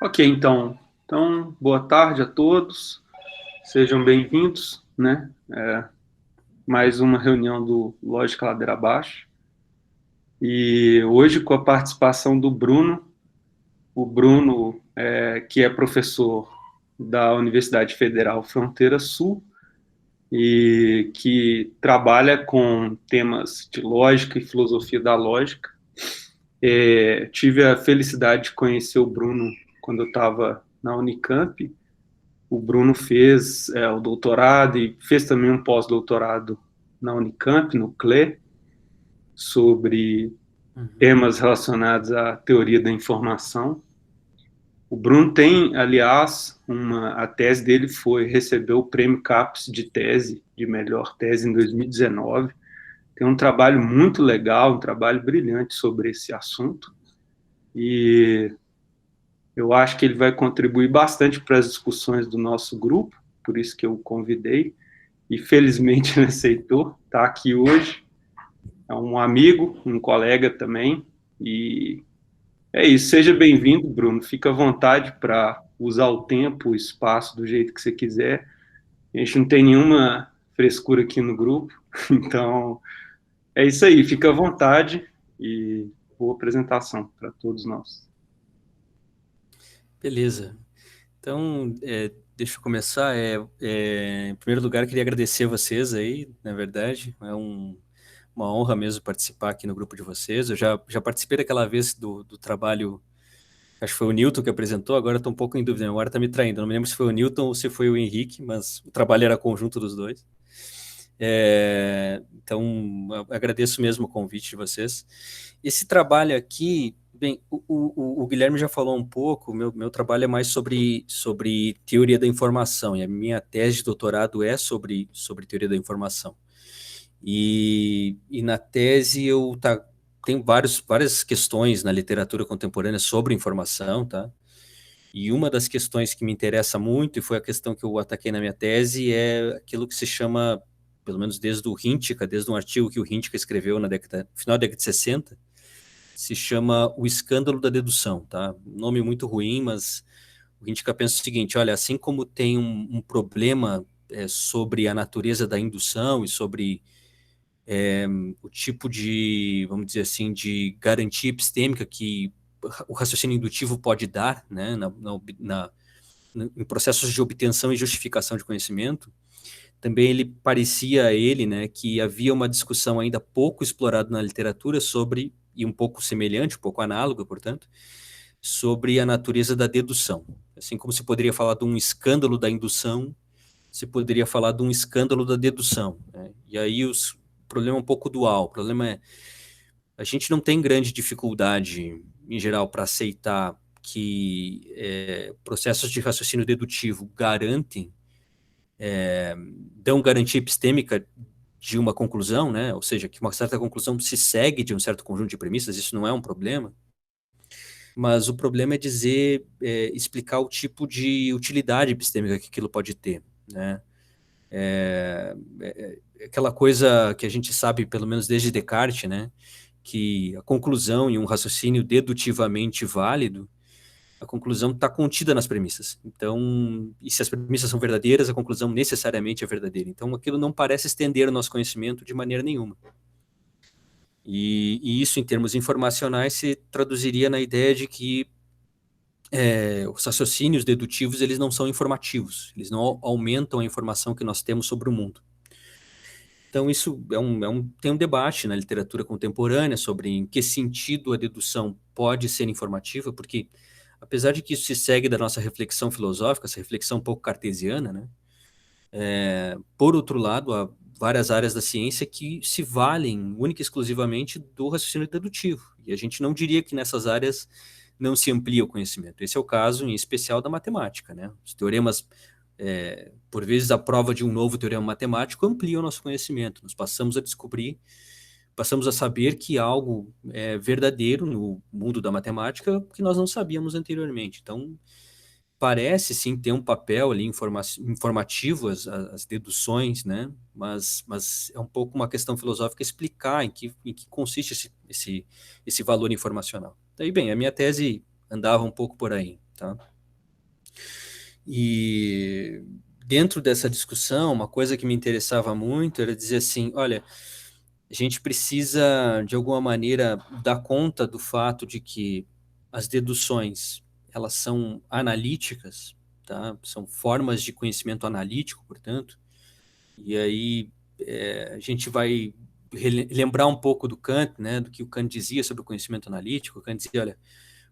Ok, então, boa tarde a todos, sejam bem-vindos, né? Mais uma reunião do Lógica Ladeira Abaixo. E hoje com a participação do Bruno, o Bruno, que é professor da Universidade Federal Fronteira Sul e que trabalha com temas de lógica e filosofia da lógica. Tive a felicidade de conhecer o Bruno quando eu estava na Unicamp. O Bruno fez o doutorado e fez também um pós-doutorado na Unicamp, no CLE, sobre Uhum. temas relacionados à teoria da informação. O Bruno tem, aliás, a tese dele recebeu o prêmio CAPES de tese, de melhor tese em 2019. Tem um trabalho muito legal, um trabalho brilhante sobre esse assunto. E eu acho que ele vai contribuir bastante para as discussões do nosso grupo, por isso que eu o convidei. E felizmente ele aceitou, está aqui hoje. É um amigo, um colega também. E é isso. Seja bem-vindo, Bruno. Fica à vontade para usar o tempo, o espaço do jeito que você quiser. A gente não tem nenhuma frescura aqui no grupo. Então, é isso aí. Fica à vontade e boa apresentação para todos nós. Beleza. Então, deixa eu começar. Em primeiro lugar, eu queria agradecer vocês aí, na verdade. Uma honra mesmo participar aqui no grupo de vocês. Eu já participei daquela vez do trabalho, acho que foi o Newton que apresentou, agora eu estou um pouco em dúvida, a memória está me traindo. Eu não me lembro se foi o Newton ou se foi o Henrique, mas o trabalho era conjunto dos dois. Então, eu agradeço mesmo o convite de vocês. Esse trabalho aqui, bem, o Guilherme já falou um pouco, meu trabalho é mais sobre teoria da informação, e a minha tese de doutorado é sobre teoria da informação. E na tese tem várias questões na literatura contemporânea sobre informação, tá? E uma das questões que me interessa muito, e foi a questão que eu ataquei na minha tese, é aquilo que se chama, pelo menos desde um artigo que o Hintica escreveu final da década de 60, se chama O Escândalo da Dedução, tá? Um nome muito ruim, mas o Hintica pensa o seguinte: olha, assim como tem um problema sobre a natureza da indução e sobre o tipo de, vamos dizer assim, de garantia epistêmica que o raciocínio indutivo pode dar, né, em processos de obtenção e justificação de conhecimento, também ele, né, que havia uma discussão ainda pouco explorada na literatura sobre, e um pouco semelhante, um pouco análoga, portanto, sobre a natureza da dedução. Assim como se poderia falar de um escândalo da indução, se poderia falar de um escândalo da dedução, né? E aí o problema é um pouco dual. O problema é a gente não tem grande dificuldade, em geral, para aceitar que processos de raciocínio dedutivo dão garantia epistêmica de uma conclusão, né? Ou seja, que uma certa conclusão se segue de um certo conjunto de premissas, isso não é um problema. Mas o problema é explicar o tipo de utilidade epistêmica que aquilo pode ter, né? Aquela coisa que a gente sabe, pelo menos desde Descartes, né? Que a conclusão em um raciocínio dedutivamente válido, a conclusão está contida nas premissas. Então, e se as premissas são verdadeiras, a conclusão necessariamente é verdadeira. Então, aquilo não parece estender o nosso conhecimento de maneira nenhuma. E isso, em termos informacionais, se traduziria na ideia de que os raciocínios dedutivos eles não são informativos, eles não aumentam a informação que nós temos sobre o mundo. Então, isso tem um debate na literatura contemporânea sobre em que sentido a dedução pode ser informativa, porque, apesar de que isso se segue da nossa reflexão filosófica, essa reflexão um pouco cartesiana, né? Por outro lado, há várias áreas da ciência que se valem única e exclusivamente do raciocínio dedutivo. E a gente não diria que nessas áreas não se amplia o conhecimento. Esse é o caso, em especial, da matemática, né? Os teoremas, por vezes, a prova de um novo teorema matemático amplia o nosso conhecimento. Nós passamos a saber que algo é verdadeiro no mundo da matemática que nós não sabíamos anteriormente. Então, parece sim ter um papel ali informativo, as deduções, né? Mas é um pouco uma questão filosófica explicar em que consiste esse valor informacional. Daí, bem, a minha tese andava um pouco por aí. tá? E dentro dessa discussão, uma coisa que me interessava muito era dizer assim, olha, a gente precisa, de alguma maneira, dar conta do fato de que as deduções, elas são analíticas, tá? São formas de conhecimento analítico, portanto, e aí a gente vai lembrar um pouco do Kant, né, do que o Kant dizia sobre o conhecimento analítico. O Kant dizia, olha,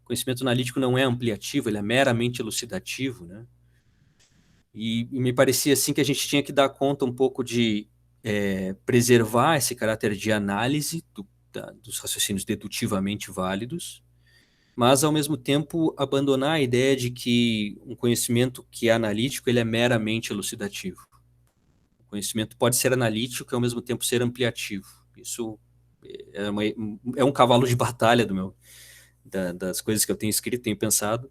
o conhecimento analítico não é ampliativo, ele é meramente elucidativo, né? E me parecia assim que a gente tinha que dar conta um pouco de preservar esse caráter de análise dos raciocínios dedutivamente válidos, mas ao mesmo tempo abandonar a ideia de que um conhecimento que é analítico ele é meramente elucidativo. O conhecimento pode ser analítico e ao mesmo tempo ser ampliativo. Isso é um cavalo de batalha das coisas que eu tenho escrito, tenho pensado.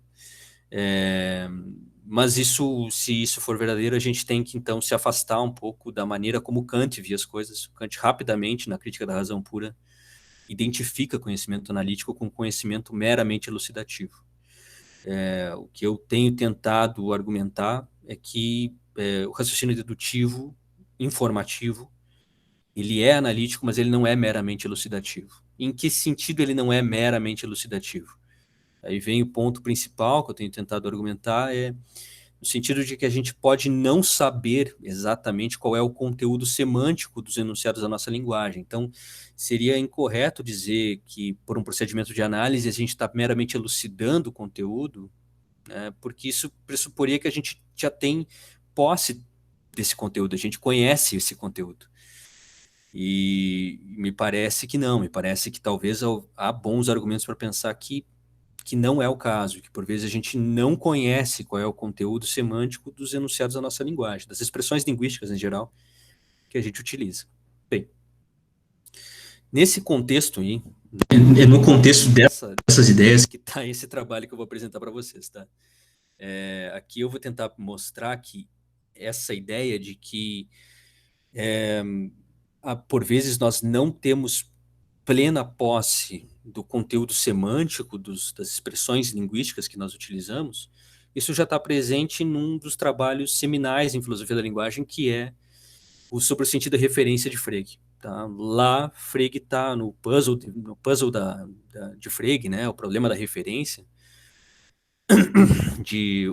Mas isso, se isso for verdadeiro, a gente tem que então se afastar um pouco da maneira como Kant via as coisas. Kant rapidamente, na Crítica da Razão Pura, identifica conhecimento analítico com conhecimento meramente elucidativo. O que eu tenho tentado argumentar é que o raciocínio dedutivo, informativo, ele é analítico, mas ele não é meramente elucidativo. Em que sentido ele não é meramente elucidativo? Aí vem o ponto principal que eu tenho tentado argumentar, no sentido de que a gente pode não saber exatamente qual é o conteúdo semântico dos enunciados da nossa linguagem. Então, seria incorreto dizer que, por um procedimento de análise, a gente está meramente elucidando o conteúdo, né, porque isso pressuporia que a gente já tem posse desse conteúdo, a gente conhece esse conteúdo. E me parece que não, me parece que talvez há bons argumentos para pensar que não é o caso, que por vezes a gente não conhece qual é o conteúdo semântico dos enunciados da nossa linguagem, das expressões linguísticas em geral que a gente utiliza. Bem, nesse contexto aí, no contexto dessas ideias que está esse trabalho que eu vou apresentar para vocês, tá? Aqui eu vou tentar mostrar que essa ideia de que por vezes nós não temos plena posse do conteúdo semântico das expressões linguísticas que nós utilizamos, isso já está presente num dos trabalhos seminais em filosofia da linguagem, que é o sobre o sentido da referência de Frege. Tá? Lá, Frege está no puzzle de Frege, né? O problema da referência, de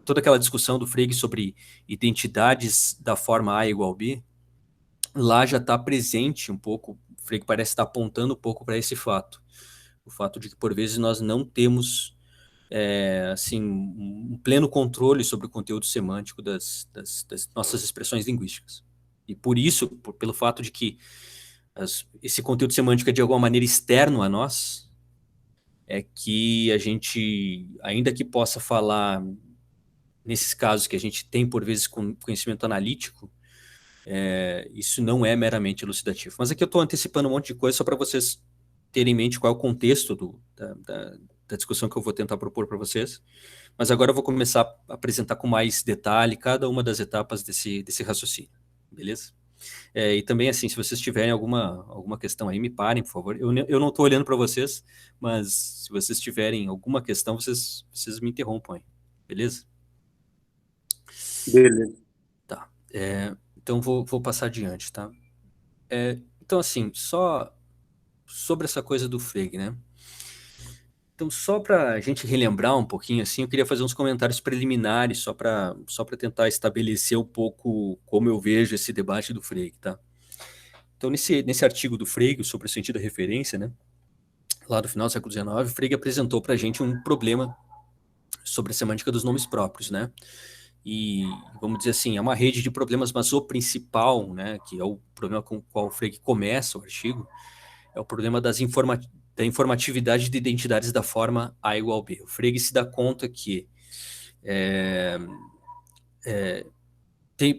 toda aquela discussão do Frege sobre identidades da forma A igual B, lá já está presente um pouco, o Frege parece estar apontando um pouco para esse fato. O fato de que, por vezes, nós não temos assim, um pleno controle sobre o conteúdo semântico das nossas expressões linguísticas. E por isso, pelo fato de que esse conteúdo semântico é de alguma maneira externo a nós, é que a gente, ainda que possa falar, nesses casos que a gente tem, por vezes, com conhecimento analítico, isso não é meramente elucidativo. Mas aqui eu estou antecipando um monte de coisa só para vocês terem em mente qual é o contexto da discussão que eu vou tentar propor para vocês. Mas agora eu vou começar a apresentar com mais detalhe cada uma das etapas desse raciocínio, beleza? E também, assim, se vocês tiverem alguma questão aí, me parem, por favor. Eu não estou olhando para vocês, mas se vocês tiverem alguma questão, vocês me interrompam aí, beleza? Beleza. Tá. Então, vou passar adiante, tá? Então, assim, só sobre essa coisa do Frege, né? Então, só para a gente relembrar um pouquinho, assim, eu queria fazer uns comentários preliminares, só para tentar estabelecer um pouco como eu vejo esse debate do Frege, tá? Então, nesse artigo do Frege, sobre o sentido da referência, né? Lá do final do século XIX, Frege apresentou para a gente um problema sobre a semântica dos nomes próprios, né? E, vamos dizer assim, é uma rede de problemas, mas o principal, né, que é o problema com o qual o Frege começa o artigo, é o problema da informatividade de identidades da forma A igual B. O Frege se dá conta que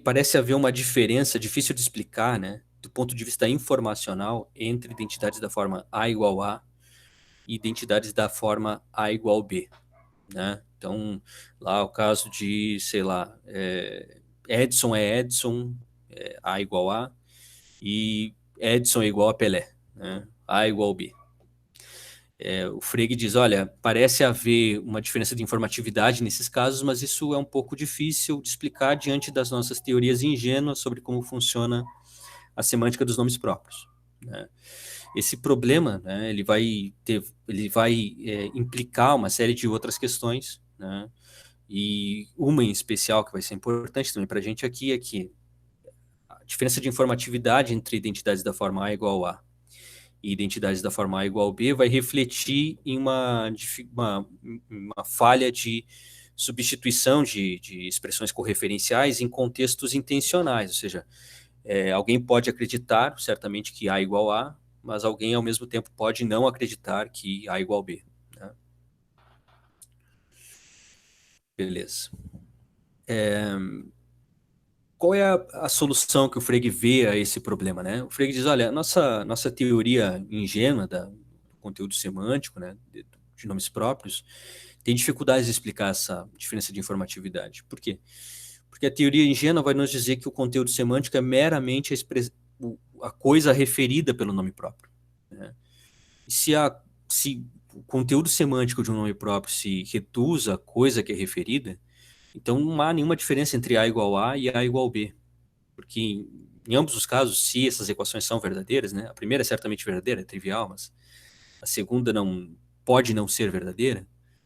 parece haver uma diferença difícil de explicar, né, do ponto de vista informacional, entre identidades da forma A igual A e identidades da forma A igual B, né? Então, lá o caso de, sei lá, Edson é Edson, A igual A, e Edson é igual a Pelé, né? A igual B. O Frege diz, olha, parece haver uma diferença de informatividade nesses casos, mas isso é um pouco difícil de explicar diante das nossas teorias ingênuas sobre como funciona a semântica dos nomes próprios, né? Esse problema, né, ele vai implicar uma série de outras questões, né? E uma em especial que vai ser importante também para a gente aqui é que a diferença de informatividade entre identidades da forma A igual a e identidades da forma A igual B vai refletir em uma falha de substituição de expressões correferenciais em contextos intencionais, ou seja, alguém pode acreditar, certamente, que A igual A, mas alguém, ao mesmo tempo, pode não acreditar que A igual B, né? Beleza. Qual é a solução que o Frege vê a esse problema, né? O Frege diz, olha, nossa teoria ingênua do conteúdo semântico, né, de nomes próprios, tem dificuldades de explicar essa diferença de informatividade. Por quê? Porque a teoria ingênua vai nos dizer que o conteúdo semântico é meramente a coisa referida pelo nome próprio, né? E se o conteúdo semântico de um nome próprio se reduz à coisa que é referida, então não há nenhuma diferença entre A igual A e A igual B. Porque em ambos os casos, se essas equações são verdadeiras, né? A primeira é certamente verdadeira, é trivial, mas a segunda não pode não ser verdadeira,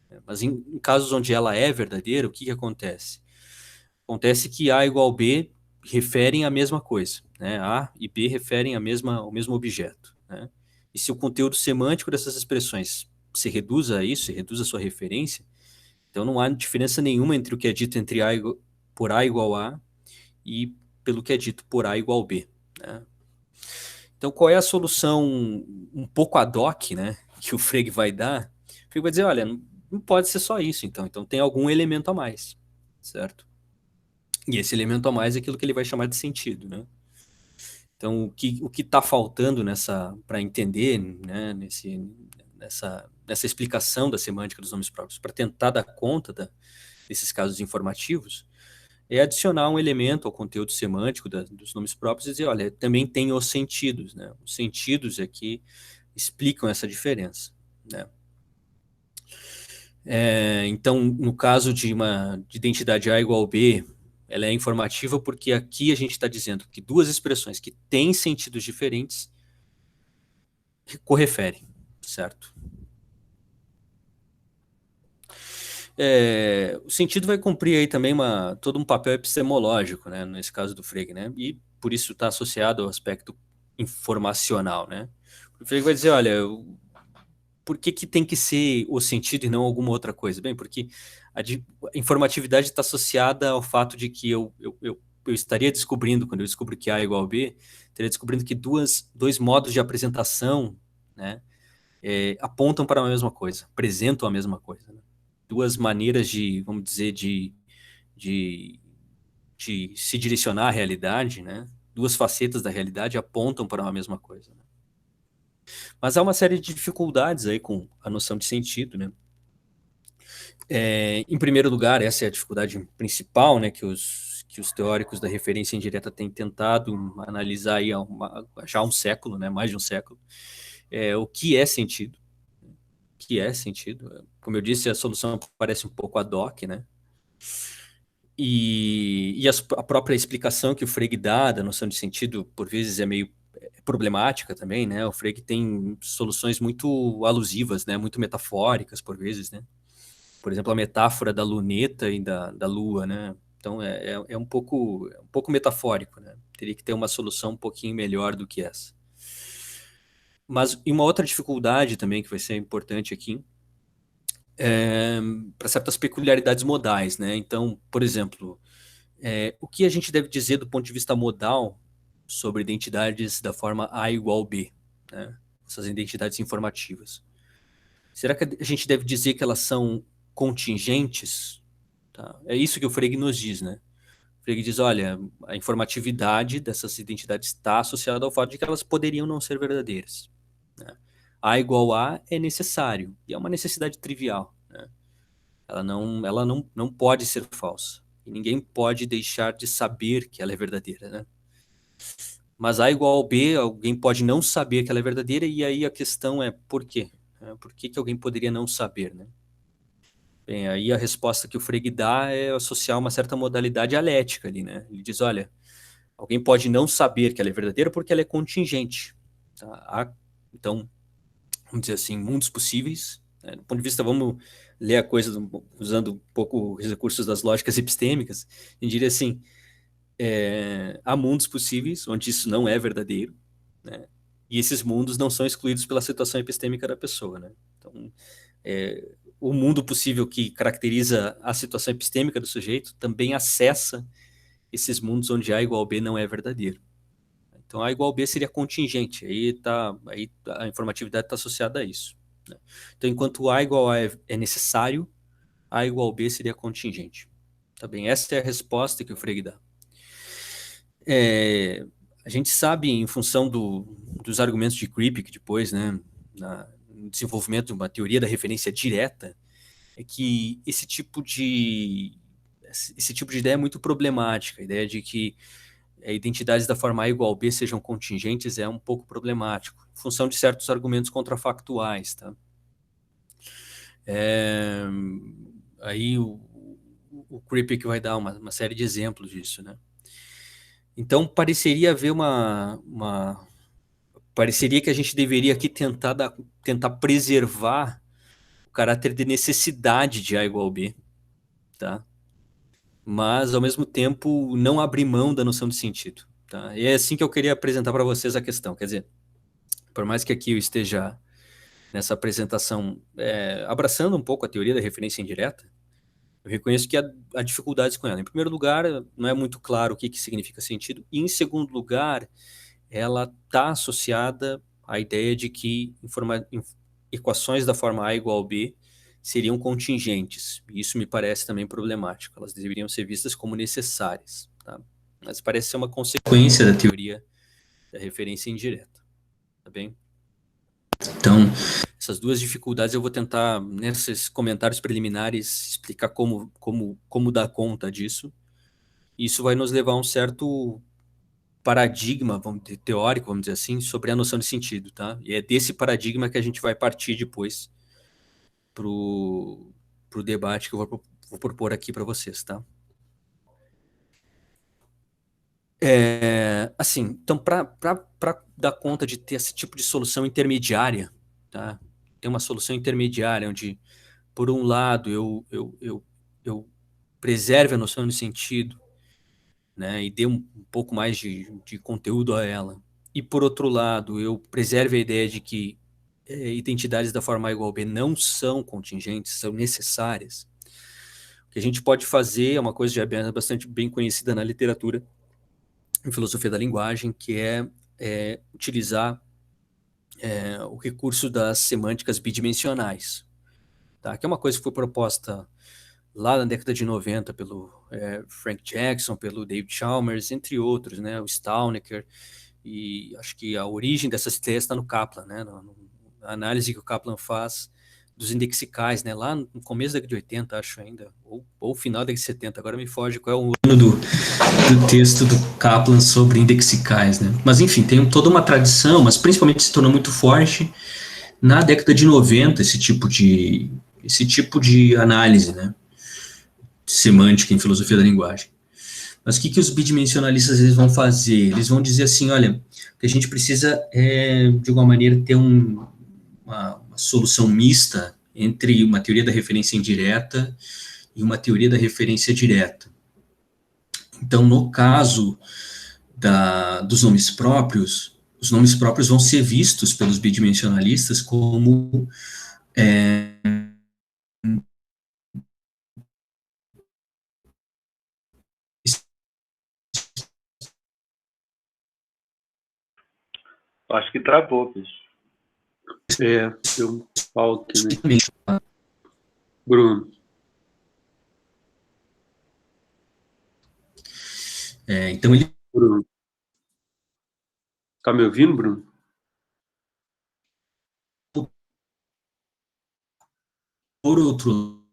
né? Mas em casos onde ela é verdadeira, o que acontece? Acontece que A igual B referem a mesma coisa, né? A e B referem ao mesmo objeto, né? E se o conteúdo semântico dessas expressões se reduz a isso, se reduz a sua referência, então não há diferença nenhuma entre o que é dito por A igual A e pelo que é dito por A igual B, né? Então, qual é a solução um pouco ad hoc, né, que o Frege vai dar? O Frege vai dizer, olha, não pode ser só isso, então tem algum elemento a mais, certo? E esse elemento a mais é aquilo que ele vai chamar de sentido, né? Então, o que está faltando para entender, né, nessa explicação da semântica dos nomes próprios, para tentar dar conta desses casos informativos, é adicionar um elemento ao conteúdo semântico dos nomes próprios e dizer, olha, também tem os sentidos, né? Os sentidos é que explicam essa diferença, né? Então, no caso de identidade A igual B, ela é informativa porque aqui a gente está dizendo que duas expressões que têm sentidos diferentes correferem, certo? O sentido vai cumprir aí também todo um papel epistemológico, né, nesse caso do Frege, né, e por isso está associado ao aspecto informacional, né. O Frege vai dizer, olha, por que tem que ser o sentido e não alguma outra coisa? Bem, porque a informatividade está associada ao fato de que eu estaria descobrindo, quando eu descubro que A é igual a B, estaria descobrindo que dois modos de apresentação, né, apontam para a mesma coisa, apresentam a mesma coisa, né? Duas maneiras vamos dizer, de se direcionar à realidade, né? Duas facetas da realidade apontam para uma mesma coisa, né? Mas há uma série de dificuldades aí com a noção de sentido, né? Em primeiro lugar, essa é a dificuldade principal, né, que os teóricos da referência indireta têm tentado analisar aí já há um século, né, mais de um século, o que é sentido. Que é sentido. Como eu disse, a solução parece um pouco ad hoc, né? E a própria explicação que o Frege dá da noção de sentido, por vezes, é meio problemática também, né? O Frege tem soluções muito alusivas, né? Muito metafóricas, por vezes, né? Por exemplo, a metáfora da luneta e da lua, né? Então, é um pouco metafórico, né? Teria que ter uma solução um pouquinho melhor do que essa. Mas e uma outra dificuldade também que vai ser importante aqui para certas peculiaridades modais, né? Então, por exemplo, o que a gente deve dizer do ponto de vista modal sobre identidades da forma A igual B, né? Essas identidades informativas. Será que a gente deve dizer que elas são contingentes? Tá? É isso que o Frege nos diz, né? O Frege diz, olha, a informatividade dessas identidades está associada ao fato de que elas poderiam não ser verdadeiras, né? A igual a é necessário, e é uma necessidade trivial, né? Ela não pode ser falsa. E ninguém pode deixar de saber que ela é verdadeira, né? Mas A igual a B, alguém pode não saber que ela é verdadeira, e aí a questão é por quê? Por que alguém poderia não saber, né? Bem, aí a resposta que o Frege dá é associar uma certa modalidade dialética ali, né? Ele diz, olha, alguém pode não saber que ela é verdadeira porque ela é contingente. Tá? Então, vamos dizer assim, mundos possíveis, né? Do ponto de vista, vamos ler a coisa usando um pouco os recursos das lógicas epistêmicas, eu diria assim, há mundos possíveis onde isso não é verdadeiro, né? E esses mundos não são excluídos pela situação epistêmica da pessoa, né? Então, o mundo possível que caracteriza a situação epistêmica do sujeito também acessa esses mundos onde A igual B não é verdadeiro. Então, A igual B seria contingente, aí a informatividade está associada a isso, né? Então, enquanto A igual A é necessário, A igual B seria contingente. Tá bem? Essa é a resposta que o Frege dá. A gente sabe, em função dos argumentos de Kripke depois, né, no desenvolvimento de uma teoria da referência direta, é que esse tipo de ideia é muito problemática. A ideia de que identidades da forma A igual B sejam contingentes é um pouco problemático, em função de certos argumentos contrafactuais, tá? Aí o Kripke vai dar uma série de exemplos disso, né? Então, pareceria haver pareceria que a gente deveria aqui tentar preservar o caráter de necessidade de A igual B, tá? Mas, ao mesmo tempo, não abrir mão da noção de sentido, tá? E é assim que eu queria apresentar para vocês a questão. Quer dizer, por mais que aqui eu esteja nessa apresentação abraçando um pouco a teoria da referência indireta, eu reconheço que há dificuldades com ela. Em primeiro lugar, não é muito claro o que significa sentido. E, em segundo lugar, ela está associada à ideia de que equações da forma A igual a B seriam contingentes. E isso me parece também problemático. Elas deveriam ser vistas como necessárias, tá? Mas parece ser uma consequência da teoria da referência indireta. Tá bem? Então, essas duas dificuldades eu vou tentar, nesses comentários preliminares, explicar como dar conta disso. Isso vai nos levar a um certo paradigma teórico, vamos dizer assim, sobre a noção de sentido, tá? E é desse paradigma que a gente vai partir depois pro debate que eu vou propor aqui para vocês, tá? Assim, então, para dar conta de ter esse tipo de solução intermediária, tá? Tem uma solução intermediária onde, por um lado, eu preserve a noção de sentido, né, e dê um pouco mais de conteúdo a ela. E, por outro lado, eu preserve a ideia de que identidades da forma A igual a B não são contingentes, são necessárias. O que a gente pode fazer é uma coisa já bastante bem conhecida na literatura, em filosofia da linguagem, que é utilizar o recurso das semânticas bidimensionais, tá? Que é uma coisa que foi proposta lá na década de 90 pelo Frank Jackson, pelo David Chalmers, entre outros, né? O Stalnaker, e acho que a origem dessas ideias está no Kaplan, né? Na análise que o Kaplan faz dos indexicais, né? Lá no começo da década de 80, acho ainda, ou final da década de 70, agora me foge qual é o ano do texto do Kaplan sobre indexicais, né? Mas enfim, tem toda uma tradição, mas principalmente se tornou muito forte na década de 90, esse tipo de análise, né? Semântica em filosofia da linguagem. Mas o que os bidimensionalistas eles vão fazer? Eles vão dizer assim, olha, que a gente precisa, de alguma maneira, ter uma solução mista entre uma teoria da referência indireta e uma teoria da referência direta. Então, no caso dos nomes próprios, os nomes próprios vão ser vistos pelos bidimensionalistas como Acho que travou, bicho. Deu um pau aqui, né? Bruno. Então ele... Bruno. Tá me ouvindo, Bruno? Por outro,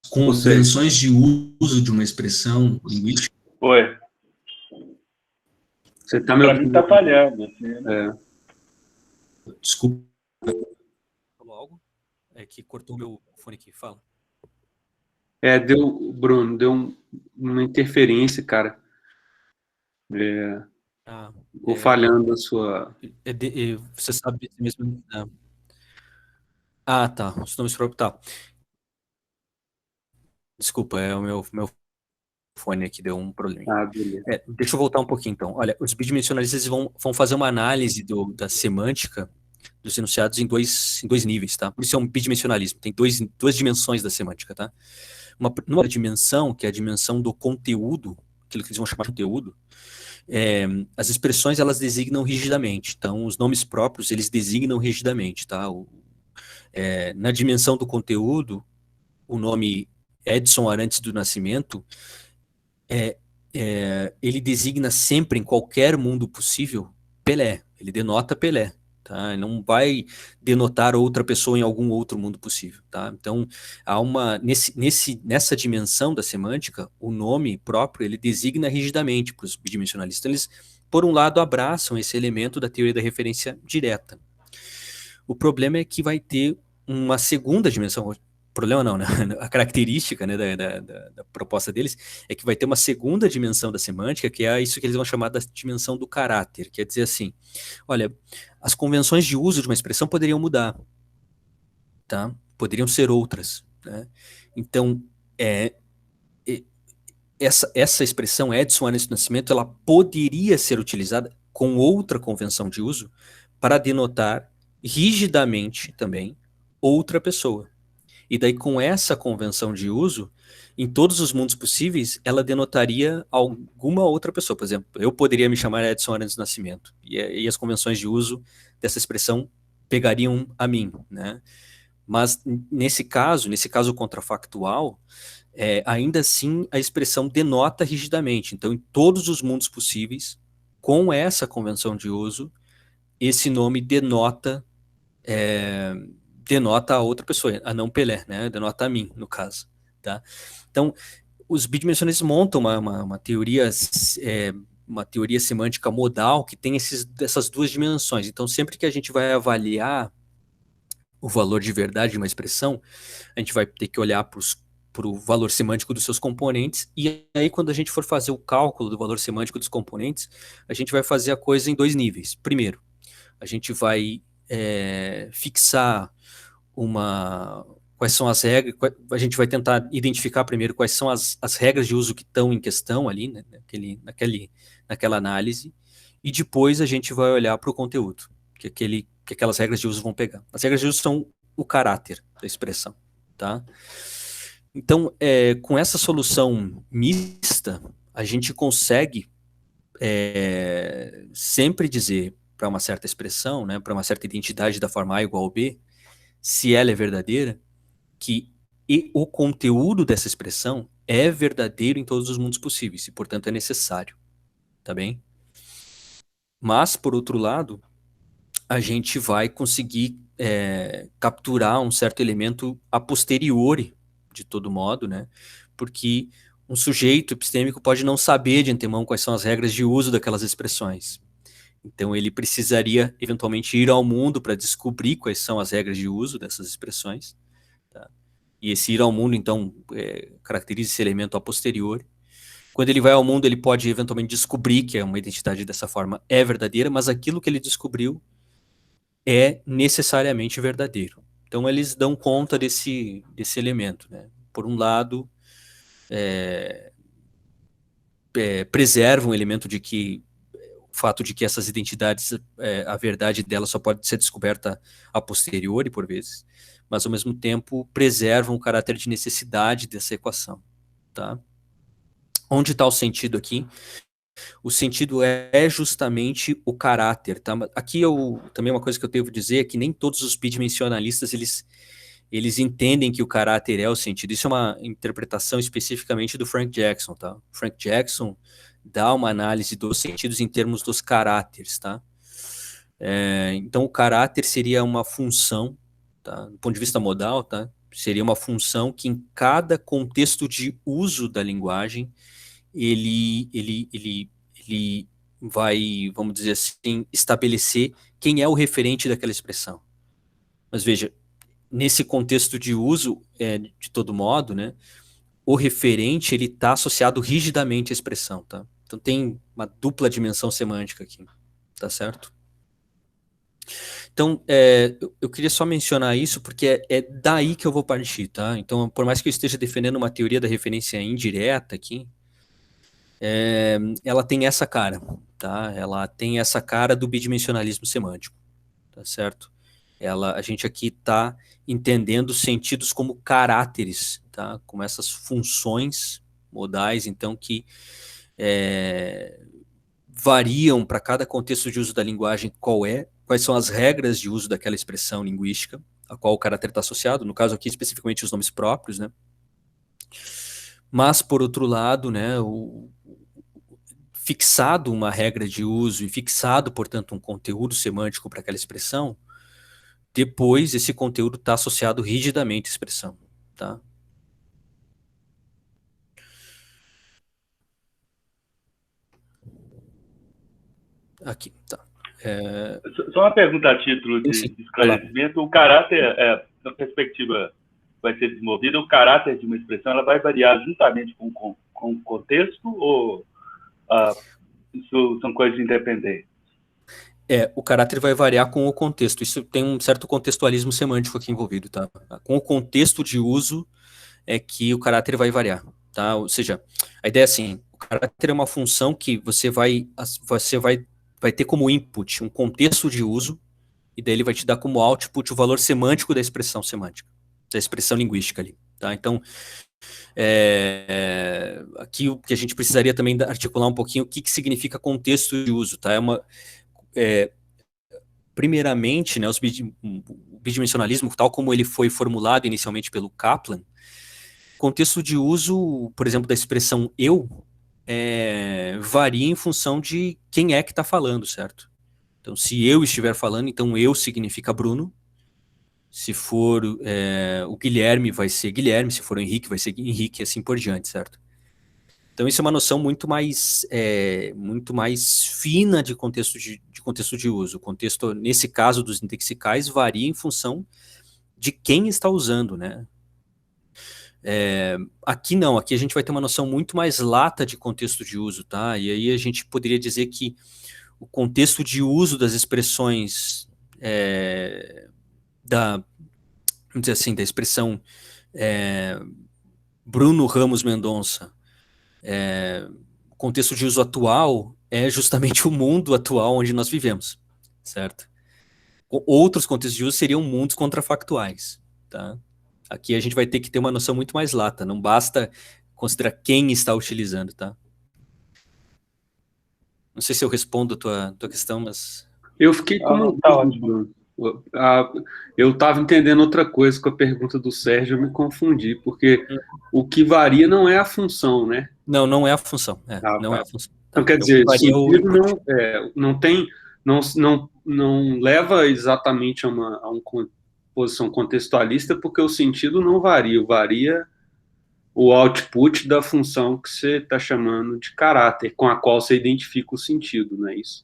convenções de uso de uma expressão linguística. Oi. Você tá me ouvindo? Pra mim tá falhando. Assim, Desculpa. É que cortou meu fone aqui, fala. Bruno, uma interferência, cara. Ah, Ficou falhando a sua. você sabe mesmo. Ah, tá. Os nomes próprios. Tá. Desculpa, é o meu fone aqui deu um probleminha. Ah, beleza. Deixa eu voltar um pouquinho então. Olha, os bidimensionalistas vão fazer uma análise da semântica dos enunciados em dois níveis, tá? Por isso é um bidimensionalismo. Tem duas dimensões da semântica, tá? Numa dimensão, que é a dimensão do conteúdo, aquilo que eles vão chamar de conteúdo, as expressões elas designam rigidamente. Então, os nomes próprios eles designam rigidamente, tá? Na dimensão do conteúdo, o nome Edson Arantes do Nascimento ele designa sempre, em qualquer mundo possível, Pelé. Ele denota Pelé. Tá? Ele não vai denotar outra pessoa em algum outro mundo possível. Tá? Então, nessa dimensão da semântica, o nome próprio ele designa rigidamente para os bidimensionalistas. Então, eles, por um lado, abraçam esse elemento da teoria da referência direta. O problema é que vai ter uma segunda dimensão. Problema não, né? A característica, né, da proposta deles é que vai ter uma segunda dimensão da semântica, que é isso que eles vão chamar da dimensão do caráter. Quer dizer assim, olha, as convenções de uso de uma expressão poderiam mudar, tá? Poderiam ser outras, né? Então, essa expressão Edson Arantes do Nascimento, ela poderia ser utilizada com outra convenção de uso para denotar rigidamente também outra pessoa. E daí, com essa convenção de uso, em todos os mundos possíveis, ela denotaria alguma outra pessoa. Por exemplo, eu poderia me chamar Edson Arantes do Nascimento. E as convenções de uso dessa expressão pegariam a mim, né? Mas nesse caso contrafactual, ainda assim a expressão denota rigidamente. Então, em todos os mundos possíveis, com essa convenção de uso, esse nome denota a outra pessoa, a não Pelé, né? Denota a mim, no caso. Tá? Então, os bidimensionalistas montam uma teoria semântica modal que tem essas duas dimensões. Então, sempre que a gente vai avaliar o valor de verdade de uma expressão, a gente vai ter que olhar para o valor semântico dos seus componentes, e aí quando a gente for fazer o cálculo do valor semântico dos componentes, a gente vai fazer a coisa em dois níveis. Primeiro, a gente vai fixar quais são as regras, a gente vai tentar identificar primeiro quais são as regras de uso que estão em questão ali, né, naquela análise, e depois a gente vai olhar para o conteúdo, que aquelas regras de uso vão pegar. As regras de uso são o caráter da expressão, tá? Então, com essa solução mista, a gente consegue sempre dizer para uma certa expressão, né, para uma certa identidade da forma A igual a B, se ela é verdadeira, o conteúdo dessa expressão é verdadeiro em todos os mundos possíveis, e, portanto, é necessário, tá bem? Mas, por outro lado, a gente vai conseguir capturar um certo elemento a posteriori, de todo modo, né? Porque um sujeito epistêmico pode não saber de antemão quais são as regras de uso daquelas expressões. Então, ele precisaria, eventualmente, ir ao mundo para descobrir quais são as regras de uso dessas expressões. Tá? E esse ir ao mundo, então, caracteriza esse elemento a posteriori. Quando ele vai ao mundo, ele pode, eventualmente, descobrir que uma identidade dessa forma é verdadeira, mas aquilo que ele descobriu é necessariamente verdadeiro. Então, eles dão conta desse elemento. Né? Por um lado, preservam o elemento de que o fato de que essas identidades, a verdade delas só pode ser descoberta a posteriori, por vezes, mas, ao mesmo tempo, preservam o caráter de necessidade dessa equação. Tá? Onde está o sentido aqui? O sentido é justamente o caráter. Tá? Aqui, também uma coisa que eu devo dizer é que nem todos os bidimensionalistas, eles entendem que o caráter é o sentido. Isso é uma interpretação especificamente do Frank Jackson. Tá? Frank Jackson dá uma análise dos sentidos em termos dos caráteres. Tá? Então, o caráter seria uma função, tá? Do ponto de vista modal, tá? Seria uma função que em cada contexto de uso da linguagem, ele vai, vamos dizer assim, estabelecer quem é o referente daquela expressão. Mas veja, nesse contexto de uso, de todo modo, né, o referente ele está associado rigidamente à expressão, tá? Então tem uma dupla dimensão semântica aqui, tá certo? Então, eu queria só mencionar isso porque é daí que eu vou partir, tá? Então, por mais que eu esteja defendendo uma teoria da referência indireta aqui, ela tem essa cara, tá? Ela tem essa cara do bidimensionalismo semântico, tá certo? A gente aqui está entendendo sentidos como caráteres, tá? Como essas funções modais, então, que variam para cada contexto de uso da linguagem, quais são as regras de uso daquela expressão linguística, a qual o caráter está associado, no caso aqui especificamente os nomes próprios, né? Mas, por outro lado, né, fixado uma regra de uso e fixado, portanto, um conteúdo semântico para aquela expressão, depois esse conteúdo está associado rigidamente à expressão, tá? Aqui, tá. Só uma pergunta a título de esclarecimento. O caráter, na perspectiva vai ser desenvolvida, o caráter de uma expressão ela vai variar juntamente com o contexto ou isso são coisas independentes? O caráter vai variar com o contexto. Isso tem um certo contextualismo semântico aqui envolvido, tá? Com o contexto de uso é que o caráter vai variar, tá? Ou seja, a ideia é assim, o caráter é uma função que você vai ter como input um contexto de uso e daí ele vai te dar como output o valor semântico da expressão semântica, da expressão linguística ali, tá? Então, aqui o que a gente precisaria também articular um pouquinho o que significa contexto de uso, tá? Primeiramente, né, o bidimensionalismo, tal como ele foi formulado inicialmente pelo Kaplan, contexto de uso, por exemplo, da expressão eu, varia em função de quem é que está falando, certo? Então, se eu estiver falando, então eu significa Bruno. Se for o Guilherme, vai ser Guilherme. Se for o Henrique, vai ser Henrique, e assim por diante, certo? Então, isso é uma noção muito mais fina de contexto de uso. O contexto, nesse caso dos indexicais, varia em função de quem está usando, né? Aqui não, aqui a gente vai ter uma noção muito mais lata de contexto de uso, tá? E aí a gente poderia dizer que o contexto de uso das expressões vamos dizer assim, da expressão Bruno Ramos Mendonça, o contexto de uso atual é justamente o mundo atual onde nós vivemos, certo? Outros contextos de uso seriam mundos contrafactuais, tá? Aqui a gente vai ter que ter uma noção muito mais lata, não basta considerar quem está utilizando, tá? Não sei se eu respondo a tua questão, mas... Eu fiquei com uma dúvida. Eu estava entendendo outra coisa com a pergunta do Sérgio, eu me confundi, porque o que varia não é a função, né? Não é a função. Não tá. É a função. Tá. Então, quer dizer, sentido não leva exatamente a uma posição contextualista, porque o sentido não varia o output da função que você está chamando de caráter, com a qual você identifica o sentido, não é isso?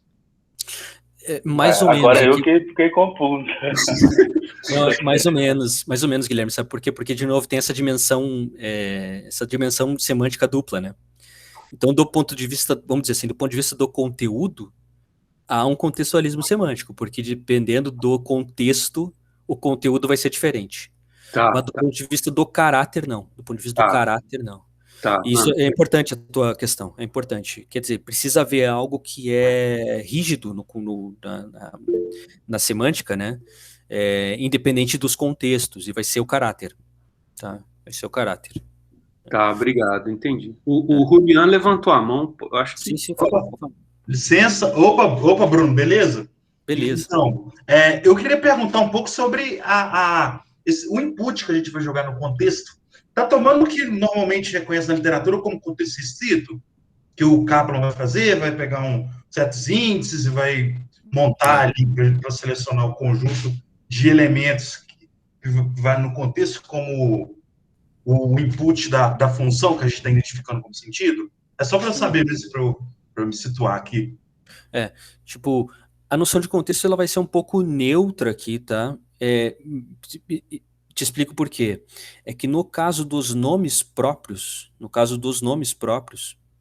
Mais ou menos. Agora eu que fiquei confuso. Não, mais ou menos, Guilherme, sabe por quê? Porque, de novo, tem essa dimensão semântica dupla, né? Então, do ponto de vista, vamos dizer assim, do ponto de vista do conteúdo, há um contextualismo semântico, porque dependendo do contexto, o conteúdo vai ser diferente. Mas do ponto de vista do caráter, não. Do ponto de vista do caráter, não. Isso é importante, a tua questão, é importante. Quer dizer, precisa haver algo que é rígido na semântica, né? Independente dos contextos, e vai ser o caráter. Tá? Vai ser o caráter. Tá, obrigado, entendi. O Julian levantou a mão, eu acho que... Sim. Licença. Opa, Bruno, beleza? Beleza. Então, eu queria perguntar um pouco sobre o input que a gente vai jogar no contexto. Está tomando o que normalmente reconhece na literatura como contexto restrito, que o Kaplan vai fazer, vai pegar certos índices e vai montar ali para selecionar o conjunto de elementos que vai no contexto como o input da função que a gente está identificando como sentido? É só para saber mesmo, para eu me situar aqui. A noção de contexto ela vai ser um pouco neutra aqui, tá? te explico por quê. É que no caso dos nomes próprios,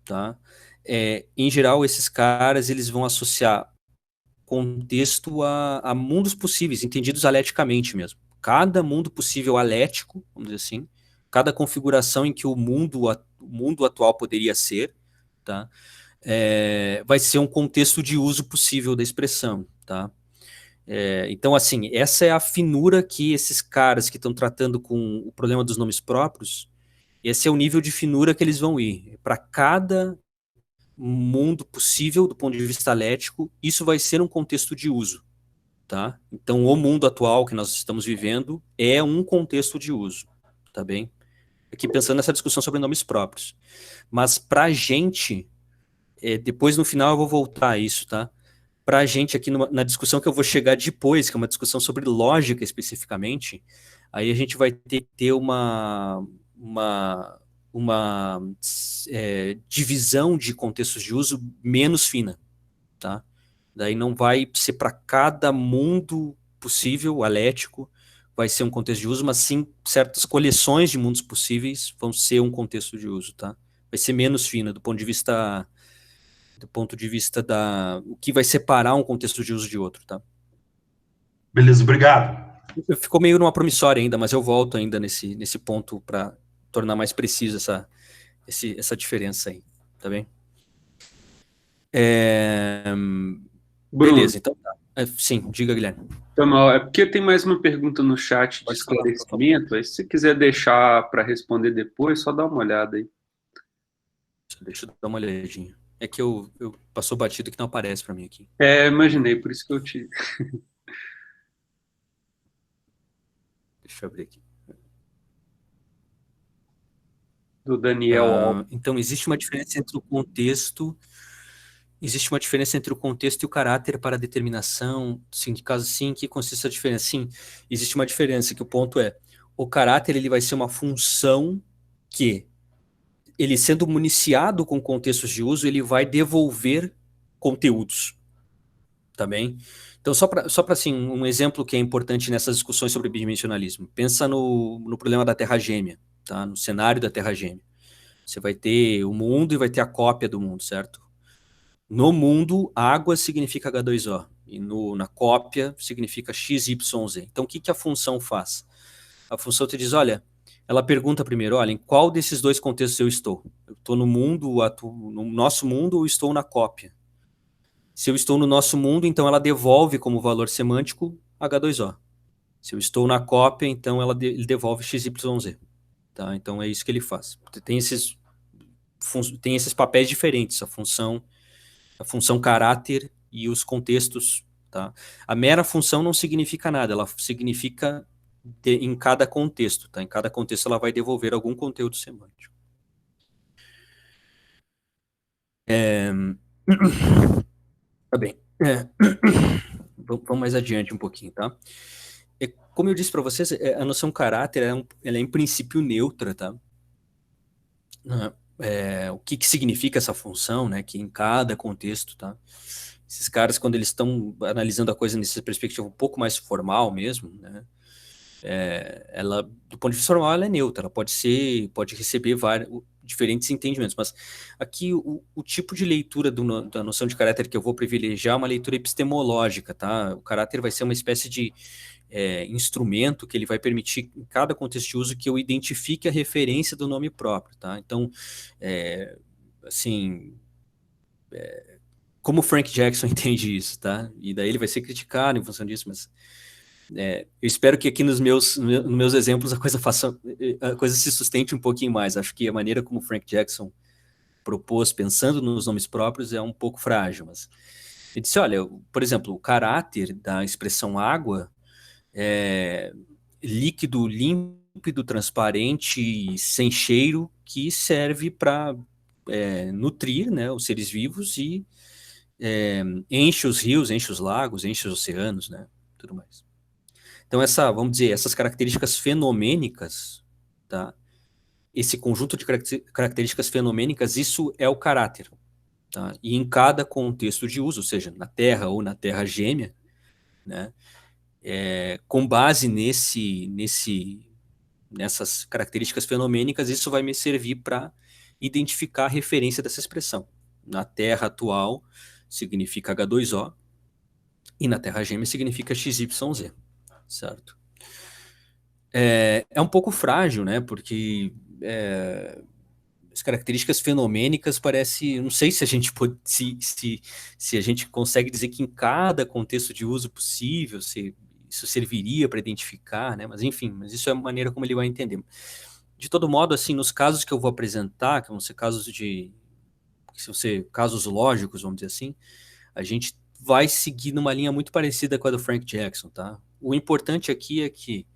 tá? Em geral, esses caras eles vão associar contexto a mundos possíveis, entendidos aleticamente mesmo. Cada mundo possível alético, vamos dizer assim, cada configuração em que o mundo atual poderia ser, tá? Vai ser um contexto de uso possível da expressão, tá? Então, assim, essa é a finura que esses caras que estão tratando com o problema dos nomes próprios, esse é o nível de finura que eles vão ir. Para cada mundo possível, do ponto de vista lético, isso vai ser um contexto de uso, tá? Então, o mundo atual que nós estamos vivendo é um contexto de uso, tá bem? Aqui pensando nessa discussão sobre nomes próprios. Mas pra gente, depois no final eu vou voltar a isso, tá? Pra gente aqui na discussão que eu vou chegar depois, que é uma discussão sobre lógica especificamente, aí a gente vai ter que ter uma divisão de contextos de uso menos fina, tá? Daí não vai ser para cada mundo possível, alético, vai ser um contexto de uso, mas sim certas coleções de mundos possíveis vão ser um contexto de uso, tá? Vai ser menos fina do ponto de vista o que vai separar um contexto de uso de outro, tá? Beleza, obrigado. Ficou meio numa promissória ainda, mas eu volto ainda nesse ponto para tornar mais preciso essa diferença aí, tá bem? Bruno, beleza, então tá. Sim, diga, Guilherme. Então, é porque tem mais uma pergunta no chat de esclarecimento, aí se você quiser deixar para responder depois, só dá uma olhada aí. Deixa eu dar uma olhadinha. É que eu passou batido que não aparece para mim aqui. Imaginei, por isso que eu te... Deixa eu abrir aqui. Do Daniel. Então, existe uma diferença entre o contexto e o caráter para a determinação. Sim, de caso sim, que consiste a diferença? Sim, existe uma diferença, que o ponto é, o caráter ele vai ser uma função que, ele sendo municiado com contextos de uso, ele vai devolver conteúdos. Tá bem? Então, só para assim, um exemplo que é importante nessas discussões sobre bidimensionalismo. Pensa no problema da Terra Gêmea, tá? No cenário da Terra Gêmea. Você vai ter o mundo e vai ter a cópia do mundo, certo? No mundo, água significa H2O. E na cópia significa XYZ. Então, o que a função faz? A função te diz, olha, ela pergunta primeiro, olha, em qual desses dois contextos eu estou? Eu estou no mundo, no nosso mundo, ou estou na cópia? Se eu estou no nosso mundo, então ela devolve como valor semântico H2O. Se eu estou na cópia, então ele devolve XYZ. Tá? Então é isso que ele faz. Tem esses papéis diferentes, a função caráter e os contextos. Tá? A mera função não significa nada, ela significa em cada contexto. Tá? Em cada contexto ela vai devolver algum conteúdo semântico. Tá bem. Vamos mais adiante um pouquinho, tá? Como eu disse para vocês, a noção caráter ela é em princípio neutra, tá? O que significa essa função, né? Que em cada contexto, tá? Esses caras, quando eles estão analisando a coisa nessa perspectiva um pouco mais formal mesmo, né? Ela, do ponto de vista formal, ela é neutra, ela pode receber diferentes entendimentos, mas aqui o tipo de leitura da noção de caráter que eu vou privilegiar é uma leitura epistemológica, tá? O caráter vai ser uma espécie de instrumento que ele vai permitir, em cada contexto de uso, que eu identifique a referência do nome próprio, tá? Então, assim, como o Frank Jackson entende isso, tá? E daí ele vai ser criticado em função disso, mas eu espero que aqui nos meus exemplos a coisa se sustente um pouquinho mais. Acho que a maneira como o Frank Jackson propôs, pensando nos nomes próprios, é um pouco frágil, mas ele disse, olha, por exemplo, o caráter da expressão água é líquido, límpido, transparente, sem cheiro, que serve para nutrir, né, os seres vivos e enche os rios, enche os lagos, enche os oceanos, né, tudo mais. Então, vamos dizer, essas características fenomênicas, tá? Esse conjunto de características fenomênicas, isso é o caráter, tá? E em cada contexto de uso, ou seja, na Terra ou na Terra Gêmea, né? Com base nessas características fenomênicas, isso vai me servir para identificar a referência dessa expressão. Na Terra atual significa H2O e na Terra gêmea significa XYZ, certo? É um pouco frágil, né? Porque as características fenomênicas parece, não sei se a gente pode, se a gente consegue dizer que em cada contexto de uso possível, se isso serviria para identificar, né? Mas enfim, mas isso é a maneira como ele vai entender. De todo modo, assim, nos casos que eu vou apresentar, que vão ser casos lógicos, vamos dizer assim, a gente vai seguir numa linha muito parecida com a do Frank Jackson, tá? O importante aqui é que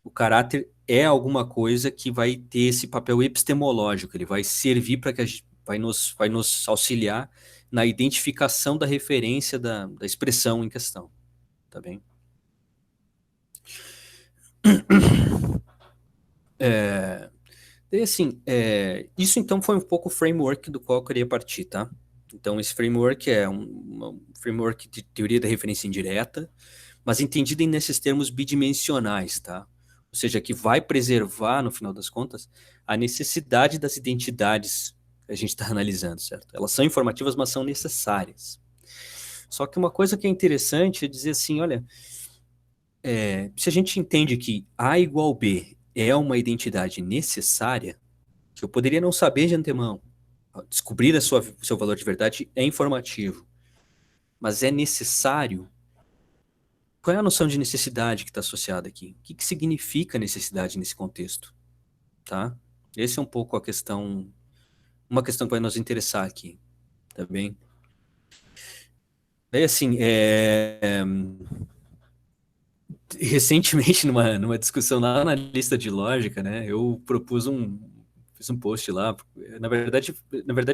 o caráter é alguma coisa que vai ter esse papel epistemológico, ele vai servir para que a gente vai nos auxiliar na identificação da referência da expressão em questão, tá bem? E assim, isso então foi um pouco o framework do qual eu queria partir, tá? Então esse framework é um framework de teoria da referência indireta, mas entendido nesses termos bidimensionais, tá? Ou seja, que vai preservar, no final das contas, a necessidade das identidades que a gente está analisando, certo? Elas são informativas, mas são necessárias. Só que uma coisa que é interessante é dizer assim, olha, se a gente entende que A igual B é uma identidade necessária, que eu poderia não saber de antemão, descobrir seu valor de verdade é informativo, mas é necessário. Qual é a noção de necessidade que está associada aqui? O que significa necessidade nesse contexto? Tá? Essa é um pouco uma questão que vai nos interessar aqui, tá bem? Daí, assim, recentemente, numa discussão lá na lista de lógica, né, eu fiz um post lá, na verdade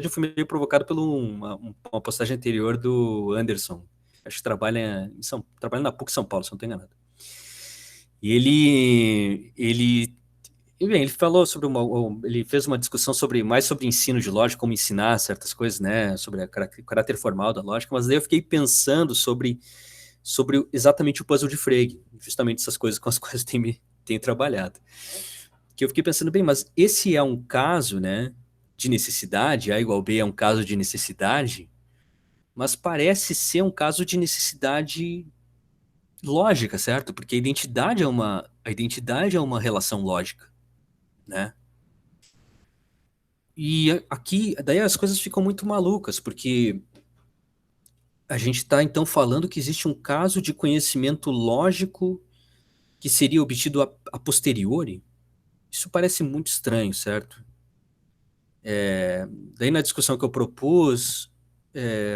eu fui meio provocado por uma postagem anterior do Anderson, acho que trabalha na PUC São Paulo, se não estou enganado. E ele falou ele fez uma discussão mais sobre ensino de lógica, como ensinar certas coisas, né, sobre o caráter formal da lógica, mas daí eu fiquei pensando sobre exatamente o puzzle de Frege, justamente essas coisas com as quais eu tenho trabalhado. Que eu fiquei pensando, bem, mas esse é um caso, né, de necessidade, A igual B é um caso de necessidade, mas parece ser um caso de necessidade lógica, certo? Porque a identidade é uma relação lógica, né? E aqui, daí as coisas ficam muito malucas, porque a gente está então falando que existe um caso de conhecimento lógico que seria obtido a posteriori. Isso parece muito estranho, certo? Daí na discussão que eu propus,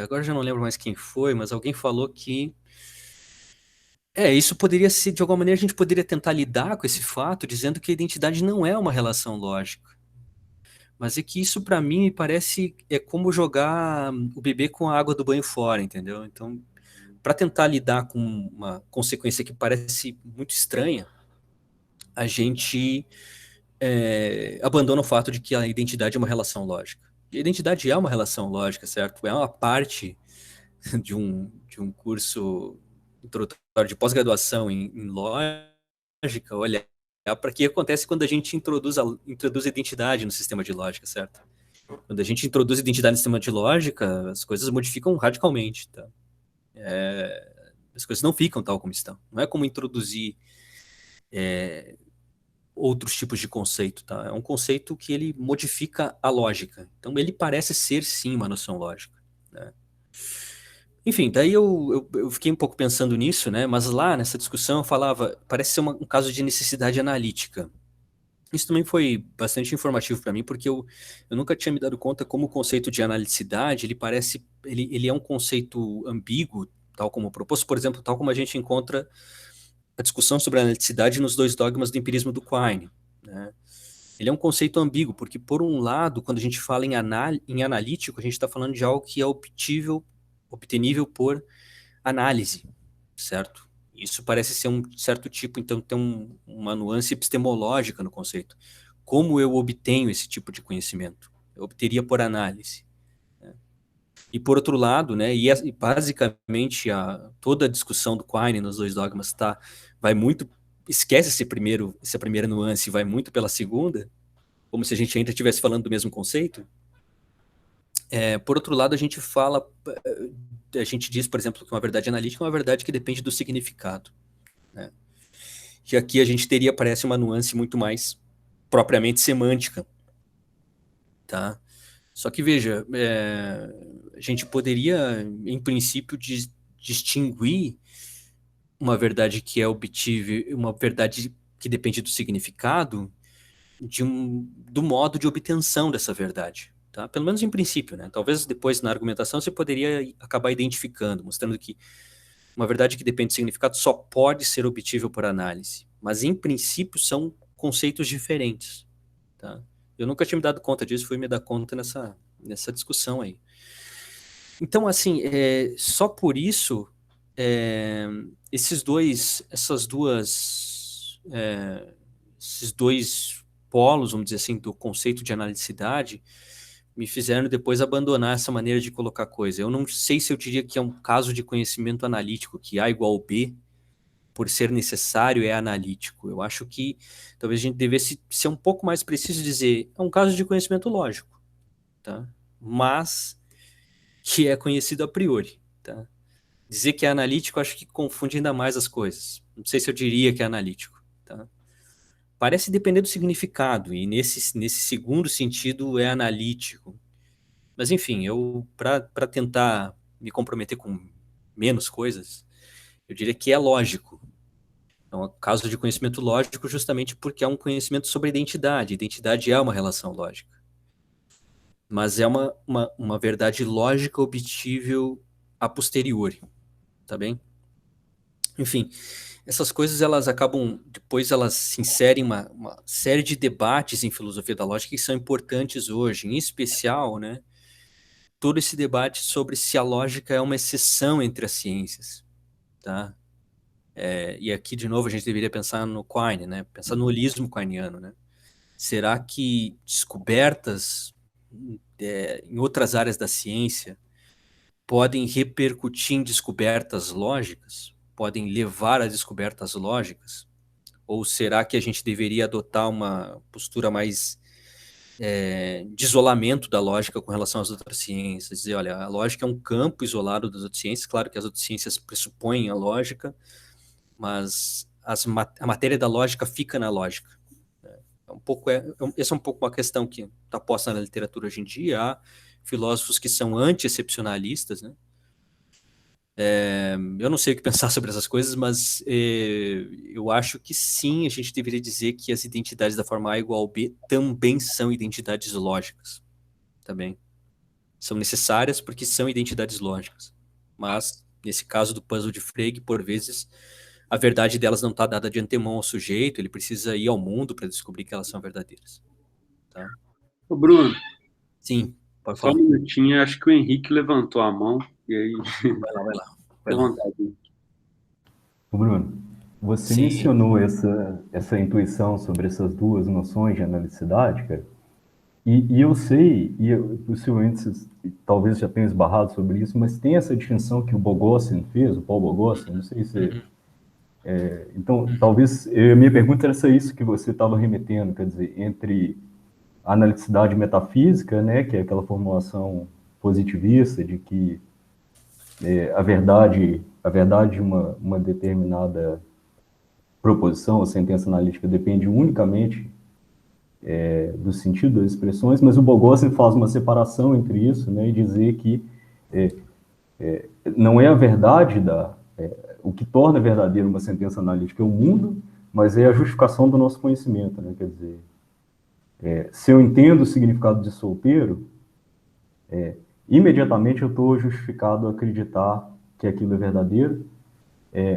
agora já não lembro mais quem foi, mas alguém falou que isso poderia ser, de alguma maneira, a gente poderia tentar lidar com esse fato, dizendo que a identidade não é uma relação lógica. Mas é que isso, para mim, me parece como jogar o bebê com a água do banho fora, entendeu? Então, para tentar lidar com uma consequência que parece muito estranha, a gente abandona o fato de que a identidade é uma relação lógica. E a identidade é uma relação lógica, certo? É uma parte de um curso introdutório de pós-graduação em lógica, olha, para o que acontece quando a gente introduz a identidade no sistema de lógica, certo? Quando a gente introduz identidade no sistema de lógica, as coisas modificam radicalmente, tá? As coisas não ficam tal como estão. Não é como introduzir outros tipos de conceito, tá? É um conceito que ele modifica a lógica. Então, ele parece ser, sim, uma noção lógica, né? Enfim, daí eu fiquei um pouco pensando nisso, né? Mas lá nessa discussão eu falava, parece ser um caso de necessidade analítica. Isso também foi bastante informativo para mim, porque eu nunca tinha me dado conta como o conceito de analicidade, ele é um conceito ambíguo, tal como proposto, por exemplo, tal como a gente encontra a discussão sobre a analicidade nos dois dogmas do empirismo do Quine, né? Ele é um conceito ambíguo, porque por um lado, quando a gente fala em analítico, a gente está falando de algo que é obtenível por análise, certo? Isso parece ser um certo tipo, então tem uma nuance epistemológica no conceito. Como eu obtenho esse tipo de conhecimento? Eu obteria por análise, né? E por outro lado, né, e basicamente toda a discussão do Quine nos dois dogmas vai muito, esquece essa primeira nuance e vai muito pela segunda, como se a gente ainda estivesse falando do mesmo conceito. Por outro lado, a gente diz, por exemplo, que uma verdade analítica é uma verdade que depende do significado, né? Que aqui a gente teria, parece, uma nuance muito mais propriamente semântica, tá? Só que, veja, a gente poderia, em princípio, distinguir uma verdade que é obtível, uma verdade que depende do significado, do modo de obtenção dessa verdade, tá? Pelo menos em princípio, né? Talvez depois na argumentação você poderia acabar identificando, mostrando que uma verdade que depende do significado só pode ser obtível por análise, mas em princípio são conceitos diferentes, tá? Eu nunca tinha me dado conta disso, fui me dar conta nessa discussão aí. Então, assim, só por isso, esses dois polos, vamos dizer assim, do conceito de analiticidade, me fizeram depois abandonar essa maneira de colocar coisa. Eu não sei se eu diria que é um caso de conhecimento analítico, que A igual B, por ser necessário, é analítico. Eu acho que talvez a gente devesse ser um pouco mais preciso e dizer, é um caso de conhecimento lógico, tá? Mas que é conhecido a priori, tá? Dizer que é analítico, acho que confunde ainda mais as coisas. Não sei se eu diria que é analítico, tá? Parece depender do significado, e nesse segundo sentido é analítico. Mas enfim, para tentar me comprometer com menos coisas, eu diria que é lógico. É um caso de conhecimento lógico justamente porque é um conhecimento sobre identidade. Identidade é uma relação lógica. Mas é uma verdade lógica obtível a posteriori, tá bem? Enfim, essas coisas elas acabam, depois elas se inserem uma série de debates em filosofia da lógica que são importantes hoje, em especial, né, todo esse debate sobre se a lógica é uma exceção entre as ciências, tá? E aqui, de novo, a gente deveria pensar no Quine, né? Pensar no holismo quiniano, né? Será que descobertas em outras áreas da ciência podem repercutir em descobertas lógicas? Podem levar a descobertas lógicas? Ou será que a gente deveria adotar uma postura mais de isolamento da lógica com relação às outras ciências? Dizer, olha, a lógica é um campo isolado das outras ciências, claro que as outras ciências pressupõem a lógica, mas a matéria da lógica fica na lógica. Essa é um pouco uma questão que está posta na literatura hoje em dia. Há filósofos que são anti-excepcionalistas, né? Eu não sei o que pensar sobre essas coisas, mas eu acho que sim, a gente deveria dizer que as identidades da forma A igual a B também são identidades lógicas. Também. São necessárias porque são identidades lógicas. Mas, nesse caso do puzzle de Frege, por vezes, a verdade delas não está dada de antemão ao sujeito, ele precisa ir ao mundo para descobrir que elas são verdadeiras. Tá? Ô, Bruno. Sim, pode falar. Só um minutinho, acho que o Henrique levantou a mão, e aí... Vai lá. Fique à vontade. Ô, Bruno, você mencionou essa intuição sobre essas duas noções de analicidade, cara, e eu sei, possivelmente vocês talvez já tenham esbarrado sobre isso, mas tem essa distinção que o Boghossian fez, o Paul Boghossian, não sei se... Então, talvez, a minha pergunta era isso que você estava remetendo, quer dizer, entre a analiticidade metafísica, né, que é aquela formulação positivista de que a verdade de uma determinada proposição ou sentença analítica depende unicamente do sentido das expressões, mas o Boghossian faz uma separação entre isso, né, e dizer que não é a verdade o que torna verdadeira uma sentença analítica é o mundo, mas é a justificação do nosso conhecimento, né? Quer dizer, se eu entendo o significado de solteiro, imediatamente eu estou justificado a acreditar que aquilo é verdadeiro,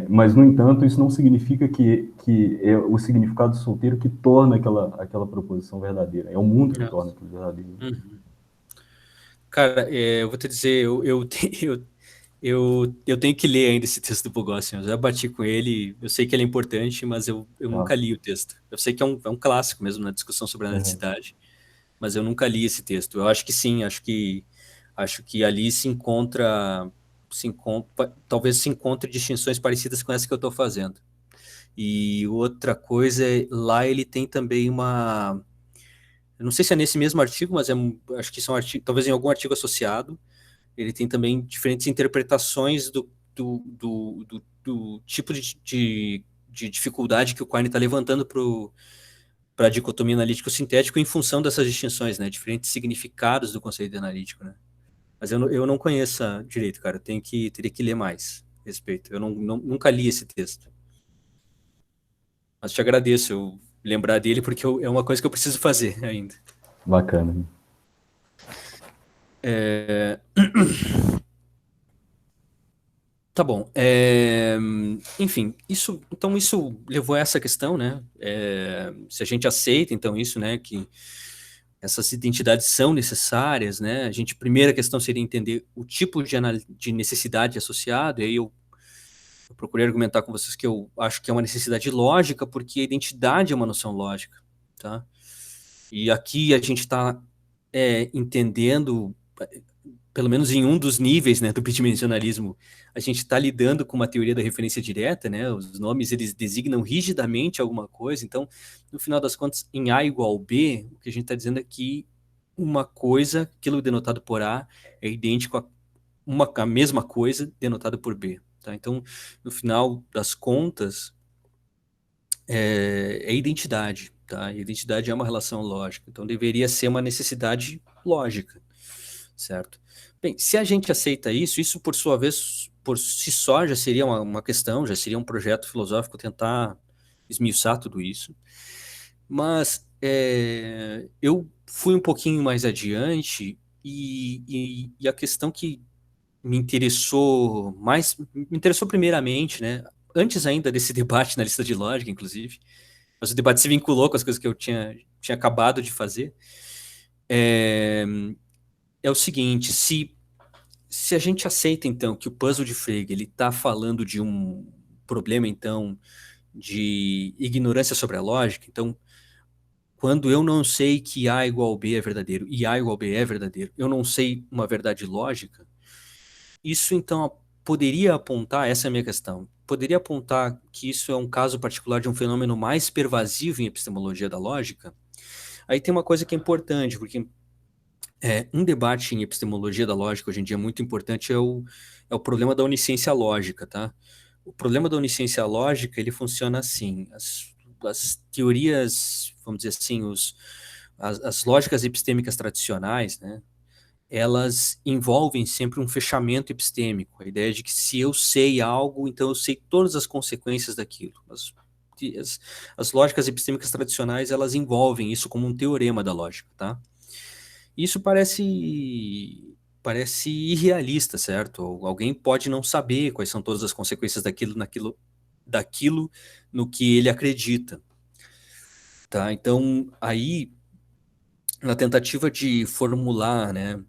mas, no entanto, isso não significa que é o significado de solteiro que torna aquela proposição verdadeira. É o mundo que torna aquilo verdadeiro. Uhum. Cara, eu vou te dizer, eu tenho que ler ainda esse texto do Boghossian. Eu já bati com ele, eu sei que ele é importante, mas eu nunca li o texto. Eu sei que é um clássico mesmo na discussão sobre a analicidade, mas eu nunca li esse texto. Eu acho que sim, acho que Acho que ali talvez se encontre distinções parecidas com essa que eu estou fazendo. E outra coisa, lá ele tem também eu não sei se é nesse mesmo artigo, mas acho que são talvez em algum artigo associado, ele tem também diferentes interpretações do tipo de dificuldade que o Quine está levantando para a dicotomia analítico-sintético em função dessas distinções, né? Diferentes significados do conceito analítico, né? Mas eu não conheço direito, cara. Teria que ler mais a respeito. Eu nunca li esse texto. Mas te agradeço eu lembrar dele, porque é uma coisa que eu preciso fazer ainda. Bacana. Tá bom. Enfim, então isso levou a essa questão, né? Se a gente aceita, então, isso, né? Que essas identidades são necessárias, né? Primeira questão seria entender o tipo de necessidade associado, e aí eu procurei argumentar com vocês que eu acho que é uma necessidade lógica, porque a identidade é uma noção lógica, tá? E aqui a gente está entendendo, pelo menos em um dos níveis, né, do bidimensionalismo, a gente está lidando com uma teoria da referência direta, né? Os nomes eles designam rigidamente alguma coisa. Então, no final das contas, em A igual B, o que a gente está dizendo é que uma coisa, aquilo denotado por A, é idêntico a mesma coisa denotada por B. Tá? Então, no final das contas, é identidade. Tá? E identidade é uma relação lógica. Então, deveria ser uma necessidade lógica, certo? Bem, se a gente aceita isso por sua vez, por si só, já seria uma questão, já seria um projeto filosófico tentar esmiuçar tudo isso. Mas eu fui um pouquinho mais adiante e a questão que me interessou primeiramente, né? Antes ainda desse debate na lista de lógica, inclusive, mas o debate se vinculou com as coisas que eu tinha acabado de fazer. É o seguinte, se a gente aceita, então, que o puzzle de Frege ele está falando de um problema, então, de ignorância sobre a lógica, então, quando eu não sei que A igual B é verdadeiro e A igual B é verdadeiro, eu não sei uma verdade lógica, isso, então, poderia apontar, essa é a minha questão, poderia apontar que isso é um caso particular de um fenômeno mais pervasivo em epistemologia da lógica? Aí tem uma coisa que é importante, porque um debate em epistemologia da lógica hoje em dia muito importante é o problema da onisciência lógica, tá? O problema da onisciência lógica, ele funciona assim, as teorias, vamos dizer assim, as lógicas epistêmicas tradicionais, né, elas envolvem sempre um fechamento epistêmico, a ideia de que se eu sei algo, então eu sei todas as consequências daquilo. As lógicas epistêmicas tradicionais, elas envolvem isso como um teorema da lógica, tá? Isso parece irrealista, certo? Alguém pode não saber quais são todas as consequências daquilo no que ele acredita, tá? Então, aí, na tentativa de formular, né,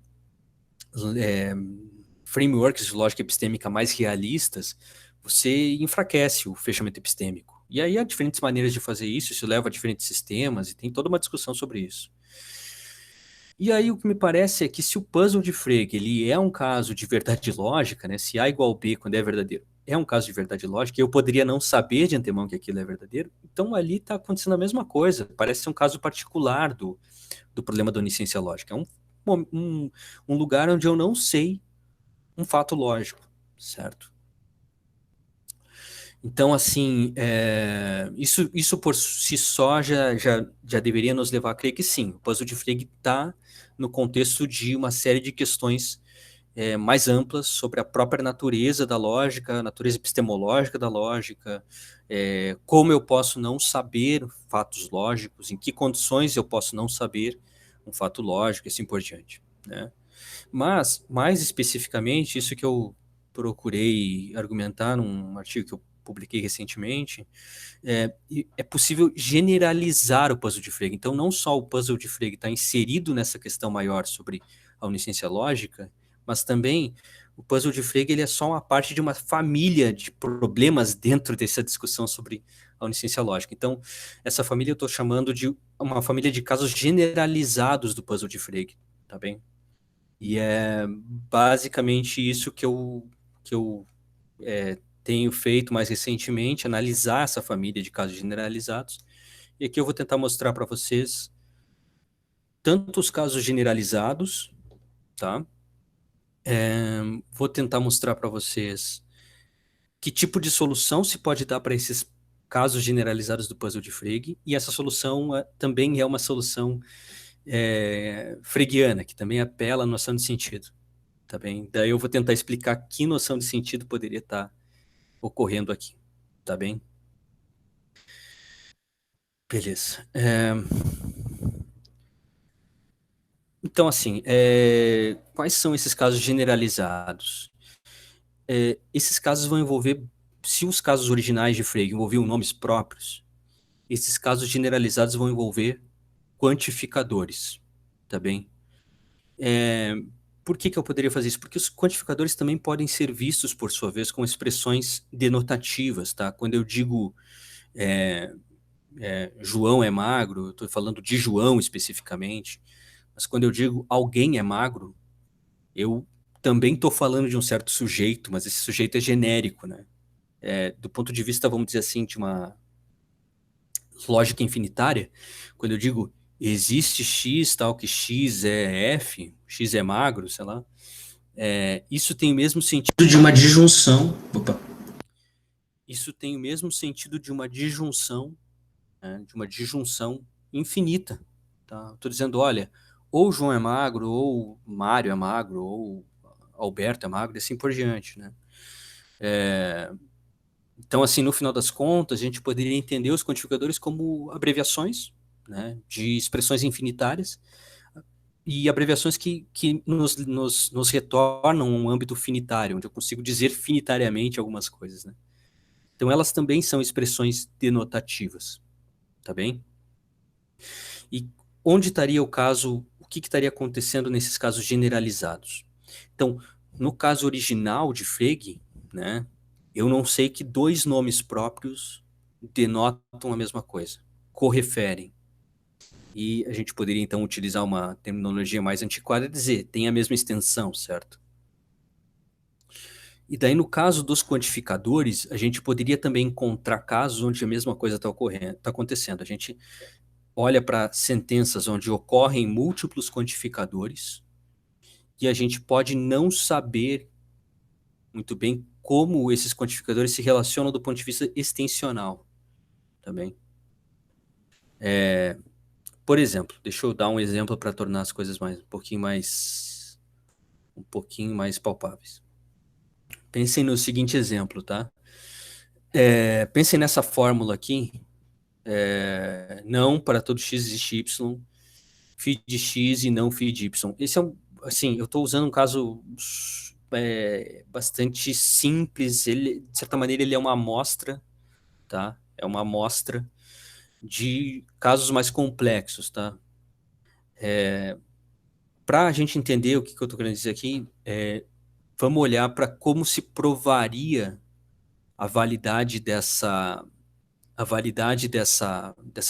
frameworks de lógica epistêmica mais realistas, você enfraquece o fechamento epistêmico. E aí há diferentes maneiras de fazer isso, isso leva a diferentes sistemas, e tem toda uma discussão sobre isso. E aí o que me parece é que se o puzzle de Frege ele é um caso de verdade lógica, né, se A igual B quando é verdadeiro é um caso de verdade lógica, e eu poderia não saber de antemão que aquilo é verdadeiro, então ali está acontecendo a mesma coisa, parece ser um caso particular do problema da onisciência lógica, é um lugar onde eu não sei um fato lógico, certo? Então, assim, isso por si só já deveria nos levar a crer que sim, o puzzle de Frege está no contexto de uma série de questões mais amplas sobre a própria natureza da lógica, a natureza epistemológica da lógica, como eu posso não saber fatos lógicos, em que condições eu posso não saber um fato lógico e assim por diante, né? Mas, mais especificamente, isso que eu procurei argumentar num artigo que eu publiquei recentemente, é possível generalizar o puzzle de Frege. Então, não só o puzzle de Frege está inserido nessa questão maior sobre a onisciência lógica, mas também o puzzle de Frege ele é só uma parte de uma família de problemas dentro dessa discussão sobre a onisciência lógica. Então, essa família eu estou chamando de uma família de casos generalizados do puzzle de Frege, tá bem? E é basicamente isso que eu tenho feito mais recentemente, analisar essa família de casos generalizados. E aqui eu vou tentar mostrar para vocês tanto os casos generalizados, tá? Vou tentar mostrar para vocês que tipo de solução se pode dar para esses casos generalizados do puzzle de Frege, e essa solução também é uma solução fregiana, que também apela à noção de sentido, tá bem? Daí eu vou tentar explicar que noção de sentido poderia estar ocorrendo aqui, tá bem? Beleza. Então, assim, quais são esses casos generalizados? Esses casos vão envolver, se os casos originais de Frege envolviam nomes próprios, esses casos generalizados vão envolver quantificadores, tá bem? Por que eu poderia fazer isso? Porque os quantificadores também podem ser vistos, por sua vez, como expressões denotativas, tá? Quando eu digo João é magro, eu estou falando de João especificamente, mas quando eu digo alguém é magro, eu também estou falando de um certo sujeito, mas esse sujeito é genérico, né? Do ponto de vista, vamos dizer assim, de uma lógica infinitária, quando eu digo existe x, tal que x é f, x é magro, sei lá, isso tem o mesmo sentido de uma disjunção. Opa. Isso tem o mesmo sentido de uma disjunção, né, de uma disjunção infinita. Tá? Estou dizendo, olha, ou João é magro, ou Mário é magro, ou Alberto é magro, e assim por diante, né? Então, assim, no final das contas, a gente poderia entender os quantificadores como abreviações, né, de expressões infinitárias, e abreviações que nos retornam a um âmbito finitário, onde eu consigo dizer finitariamente algumas coisas, né? Então, elas também são expressões denotativas, tá bem? E onde estaria o caso, o que estaria acontecendo nesses casos generalizados? Então, no caso original de Frege, né, eu não sei que dois nomes próprios denotam a mesma coisa, correferem. E a gente poderia, então, utilizar uma terminologia mais antiquada e dizer, tem a mesma extensão, certo? E daí, no caso dos quantificadores, a gente poderia também encontrar casos onde a mesma coisa está acontecendo. A gente olha para sentenças onde ocorrem múltiplos quantificadores e a gente pode não saber muito bem como esses quantificadores se relacionam do ponto de vista extensional também. Por exemplo, deixa eu dar um exemplo para tornar as coisas um pouquinho mais palpáveis. Pensem no seguinte exemplo, tá? Pensem nessa fórmula aqui. Não para todo x existe y, phi de x e não phi de y. Esse assim, eu estou usando um caso bastante simples. Ele, de certa maneira, ele é uma amostra, tá? É uma amostra de casos mais complexos, tá? Para a gente entender o que eu estou querendo dizer aqui, vamos olhar para como se provaria a validade dessa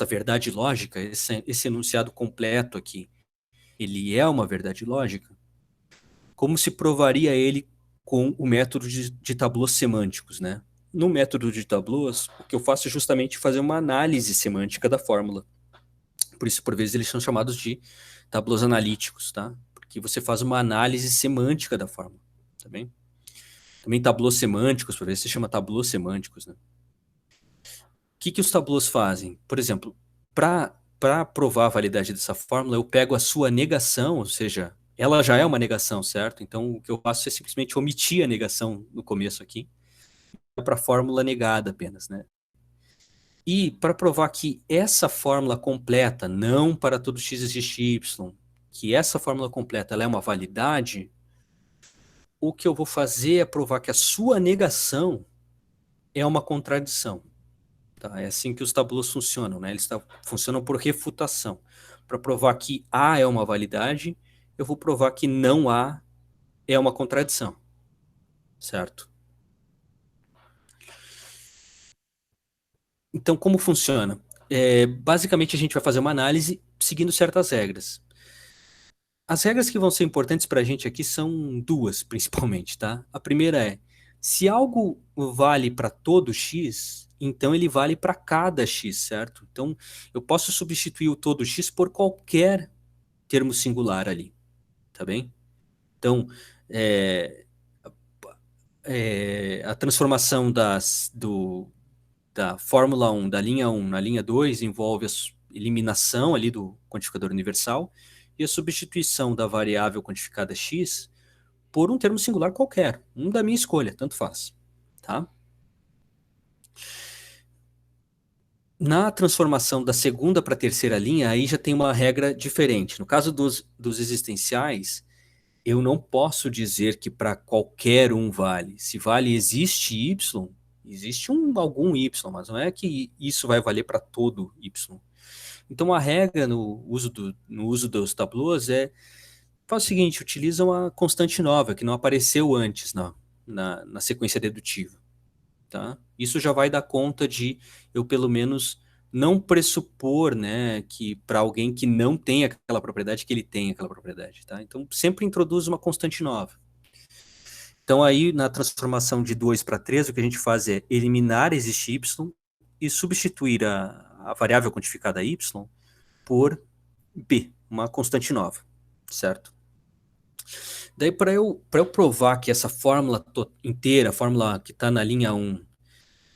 verdade lógica, esse enunciado completo aqui. Ele é uma verdade lógica? Como se provaria ele com o método de tablôs semânticos, né? No método de tablôs, o que eu faço é justamente fazer uma análise semântica da fórmula. Por isso, por vezes, eles são chamados de tablôs analíticos, tá? Porque você faz uma análise semântica da fórmula, tá bem? Também tablôs semânticos, por vezes, se chama tablôs semânticos, né? O que os tablôs fazem? Por exemplo, para provar a validade dessa fórmula, eu pego a sua negação, ou seja, ela já é uma negação, certo? Então, o que eu faço é simplesmente omitir a negação no começo aqui, para a fórmula negada apenas, né? E para provar que essa fórmula completa, não para todo x existe y, que essa fórmula completa ela é uma validade, o que eu vou fazer é provar que a sua negação é uma contradição. Tá? É assim que os tabulos funcionam, né? Eles funcionam por refutação. Para provar que A é uma validade, eu vou provar que não A é uma contradição. Certo? Então, como funciona? Basicamente, a gente vai fazer uma análise seguindo certas regras. As regras que vão ser importantes para a gente aqui são duas, principalmente, tá? A primeira é, se algo vale para todo x, então ele vale para cada x, certo? Então, eu posso substituir o todo x por qualquer termo singular ali, tá bem? Então, a transformação da Fórmula 1, da linha 1 na linha 2, envolve a eliminação ali do quantificador universal e a substituição da variável quantificada x por um termo singular qualquer, um da minha escolha, tanto faz, tá? Na transformação da segunda para a terceira linha, aí já tem uma regra diferente. No caso dos existenciais, eu não posso dizer que para qualquer um vale. Se vale existe y, existe algum y, mas não é que isso vai valer para todo y. Então a regra no uso dos tableaus faz o seguinte, utiliza uma constante nova, que não apareceu antes na sequência dedutiva. Tá? Isso já vai dar conta de eu, pelo menos, não pressupor, né, que para alguém que não tem aquela propriedade, que ele tem aquela propriedade. Tá? Então, sempre introduz uma constante nova. Então, aí, na transformação de 2 para 3, o que a gente faz é eliminar existe y e substituir a variável quantificada y por b, uma constante nova, certo? Daí, para eu provar que essa fórmula inteira, a fórmula que está na linha 1,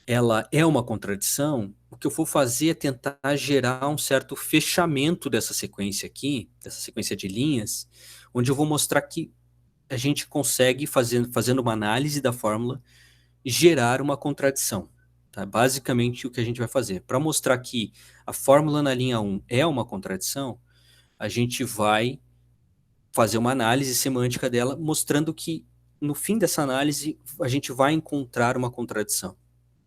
ela é uma contradição, o que eu vou fazer é tentar gerar um certo fechamento dessa sequência aqui, dessa sequência de linhas, onde eu vou mostrar que a gente consegue, fazendo uma análise da fórmula, gerar uma contradição. Tá? Basicamente, o que a gente vai fazer. Para mostrar que a fórmula na linha 1 é uma contradição, a gente vai fazer uma análise semântica dela, mostrando que, no fim dessa análise, a gente vai encontrar uma contradição.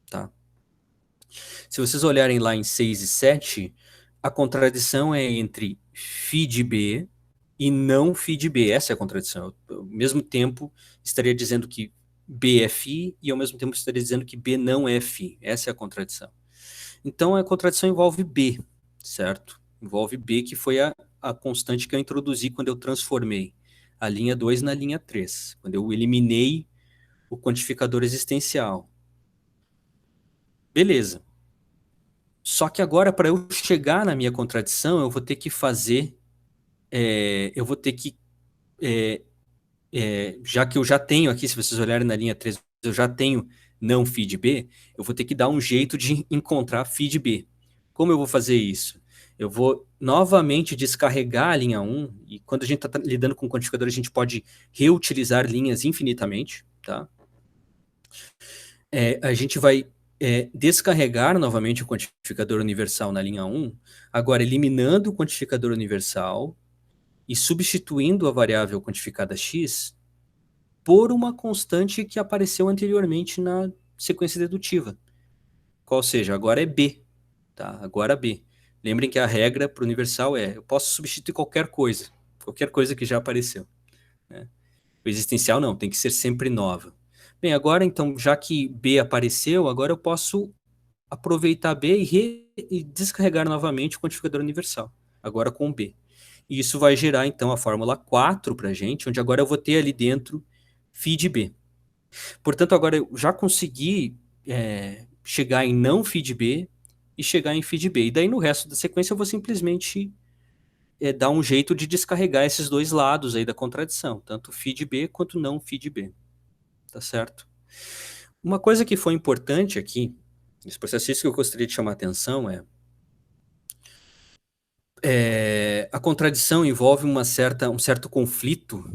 Tá? Se vocês olharem lá em 6 e 7, a contradição é entre φ de B e não φ de B. Essa é a contradição. Eu, ao mesmo tempo, estaria dizendo que B é φ e, ao mesmo tempo, estaria dizendo que B não é φ. Essa é a contradição. Então, a contradição envolve B, certo? Envolve B, que foi a constante que eu introduzi quando eu transformei a linha 2 na linha 3, quando eu eliminei o quantificador existencial. Beleza. Só que agora, para eu chegar na minha contradição, eu vou ter que fazer... já que eu já tenho aqui, se vocês olharem na linha 3, eu já tenho não φ de B, eu vou ter que dar um jeito de encontrar φ de B. Como eu vou fazer isso? Eu vou novamente descarregar a linha 1, e quando a gente está lidando com quantificador, a gente pode reutilizar linhas infinitamente, tá? A gente vai descarregar novamente o quantificador universal na linha 1, agora eliminando o quantificador universal e substituindo a variável quantificada x por uma constante que apareceu anteriormente na sequência dedutiva. Qual seja, agora é b, tá? Agora b. Lembrem que a regra para o universal eu posso substituir qualquer coisa que já apareceu. Né? O existencial não, tem que ser sempre nova. Bem, agora então, já que B apareceu, agora eu posso aproveitar B e descarregar novamente o quantificador universal, agora com B. E isso vai gerar então a fórmula 4 para a gente, onde agora eu vou ter ali dentro φ de B. Portanto, agora eu já consegui chegar em não φ de B e chegar em φ de B. E daí no resto da sequência eu vou simplesmente dar um jeito de descarregar esses dois lados aí da contradição, tanto φ de B quanto não φ de B. Tá certo? Uma coisa que foi importante aqui, nesse processo, isso que eu gostaria de chamar a atenção a contradição envolve um certo conflito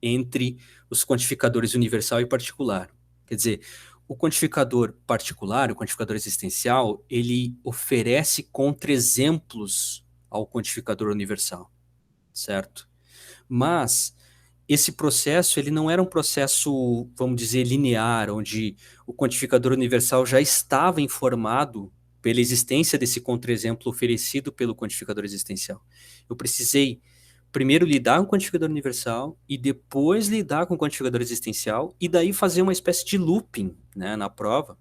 entre os quantificadores universal e particular. Quer dizer, o quantificador particular, o quantificador existencial, ele oferece contra-exemplos ao quantificador universal, certo? Mas esse processo, ele não era um processo, vamos dizer, linear, onde o quantificador universal já estava informado pela existência desse contra-exemplo oferecido pelo quantificador existencial. Eu precisei primeiro lidar com o quantificador universal e depois lidar com o quantificador existencial e daí fazer uma espécie de looping, né, na prova,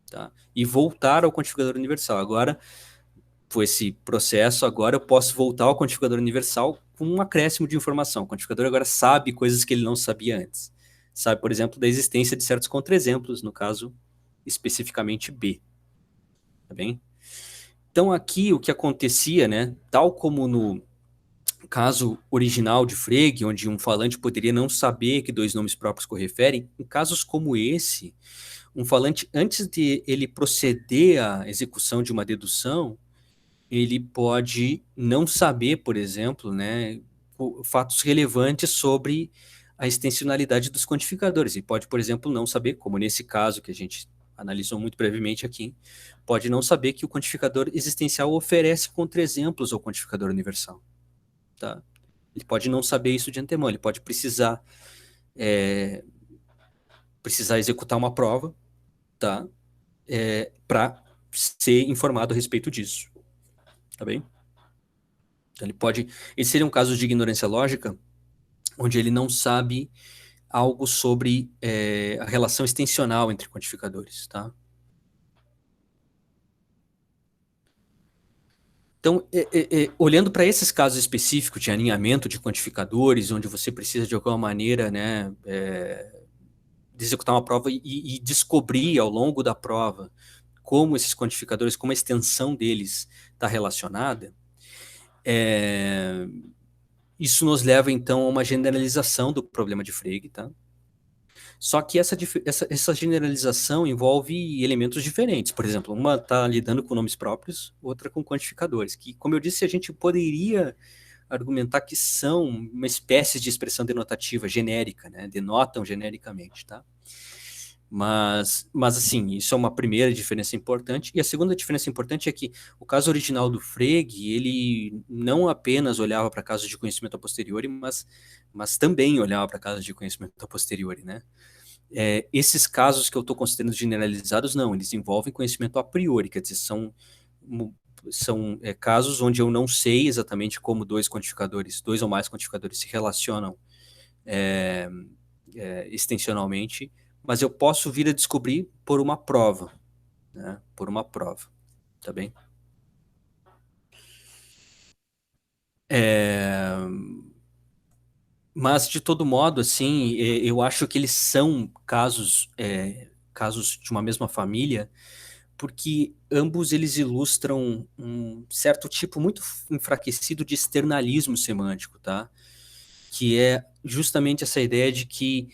tá? E voltar ao quantificador universal. Agora, foi esse processo, agora eu posso voltar ao quantificador universal um acréscimo de informação. O quantificador agora sabe coisas que ele não sabia antes. Sabe, por exemplo, da existência de certos contra-exemplos, no caso, especificamente B. Tá bem? Então, aqui, o que acontecia, né, tal como no caso original de Frege, onde um falante poderia não saber que dois nomes próprios correferem, em casos como esse, um falante, antes de ele proceder à execução de uma dedução, ele pode não saber, por exemplo, né, fatos relevantes sobre a extensionalidade dos quantificadores. E pode, por exemplo, não saber, como nesse caso que a gente analisou muito brevemente aqui, pode não saber que o quantificador existencial oferece contra-exemplos ao quantificador universal. Tá? Ele pode não saber isso de antemão, ele pode precisar executar uma prova, tá? Para ser informado a respeito disso. Tá bem? Então, esse seria um caso de ignorância lógica, onde ele não sabe algo sobre a relação extensional entre quantificadores, tá? Então, olhando para esses casos específicos de alinhamento de quantificadores, onde você precisa de alguma maneira, né, de executar uma prova e descobrir ao longo da prova como esses quantificadores, como a extensão deles está relacionada, isso nos leva, então, a uma generalização do problema de Frege, tá? Só que essa generalização envolve elementos diferentes. Por exemplo, uma está lidando com nomes próprios, outra com quantificadores, que, como eu disse, a gente poderia argumentar que são uma espécie de expressão denotativa genérica, né? Denotam genericamente, tá? Mas assim, isso é uma primeira diferença importante. E a segunda diferença importante é que o caso original do Frege, ele não apenas olhava para casos de conhecimento a posteriori, mas também olhava para casos de conhecimento a posteriori, né? Esses casos que eu estou considerando generalizados, não, eles envolvem conhecimento a priori, quer dizer, são casos onde eu não sei exatamente como dois ou mais quantificadores se relacionam extensionalmente, mas eu posso vir a descobrir por uma prova, né? Por uma prova, tá bem? Mas, de todo modo, assim, eu acho que eles são casos de uma mesma família, porque ambos eles ilustram um certo tipo muito enfraquecido de externalismo semântico, tá? Que é justamente essa ideia de que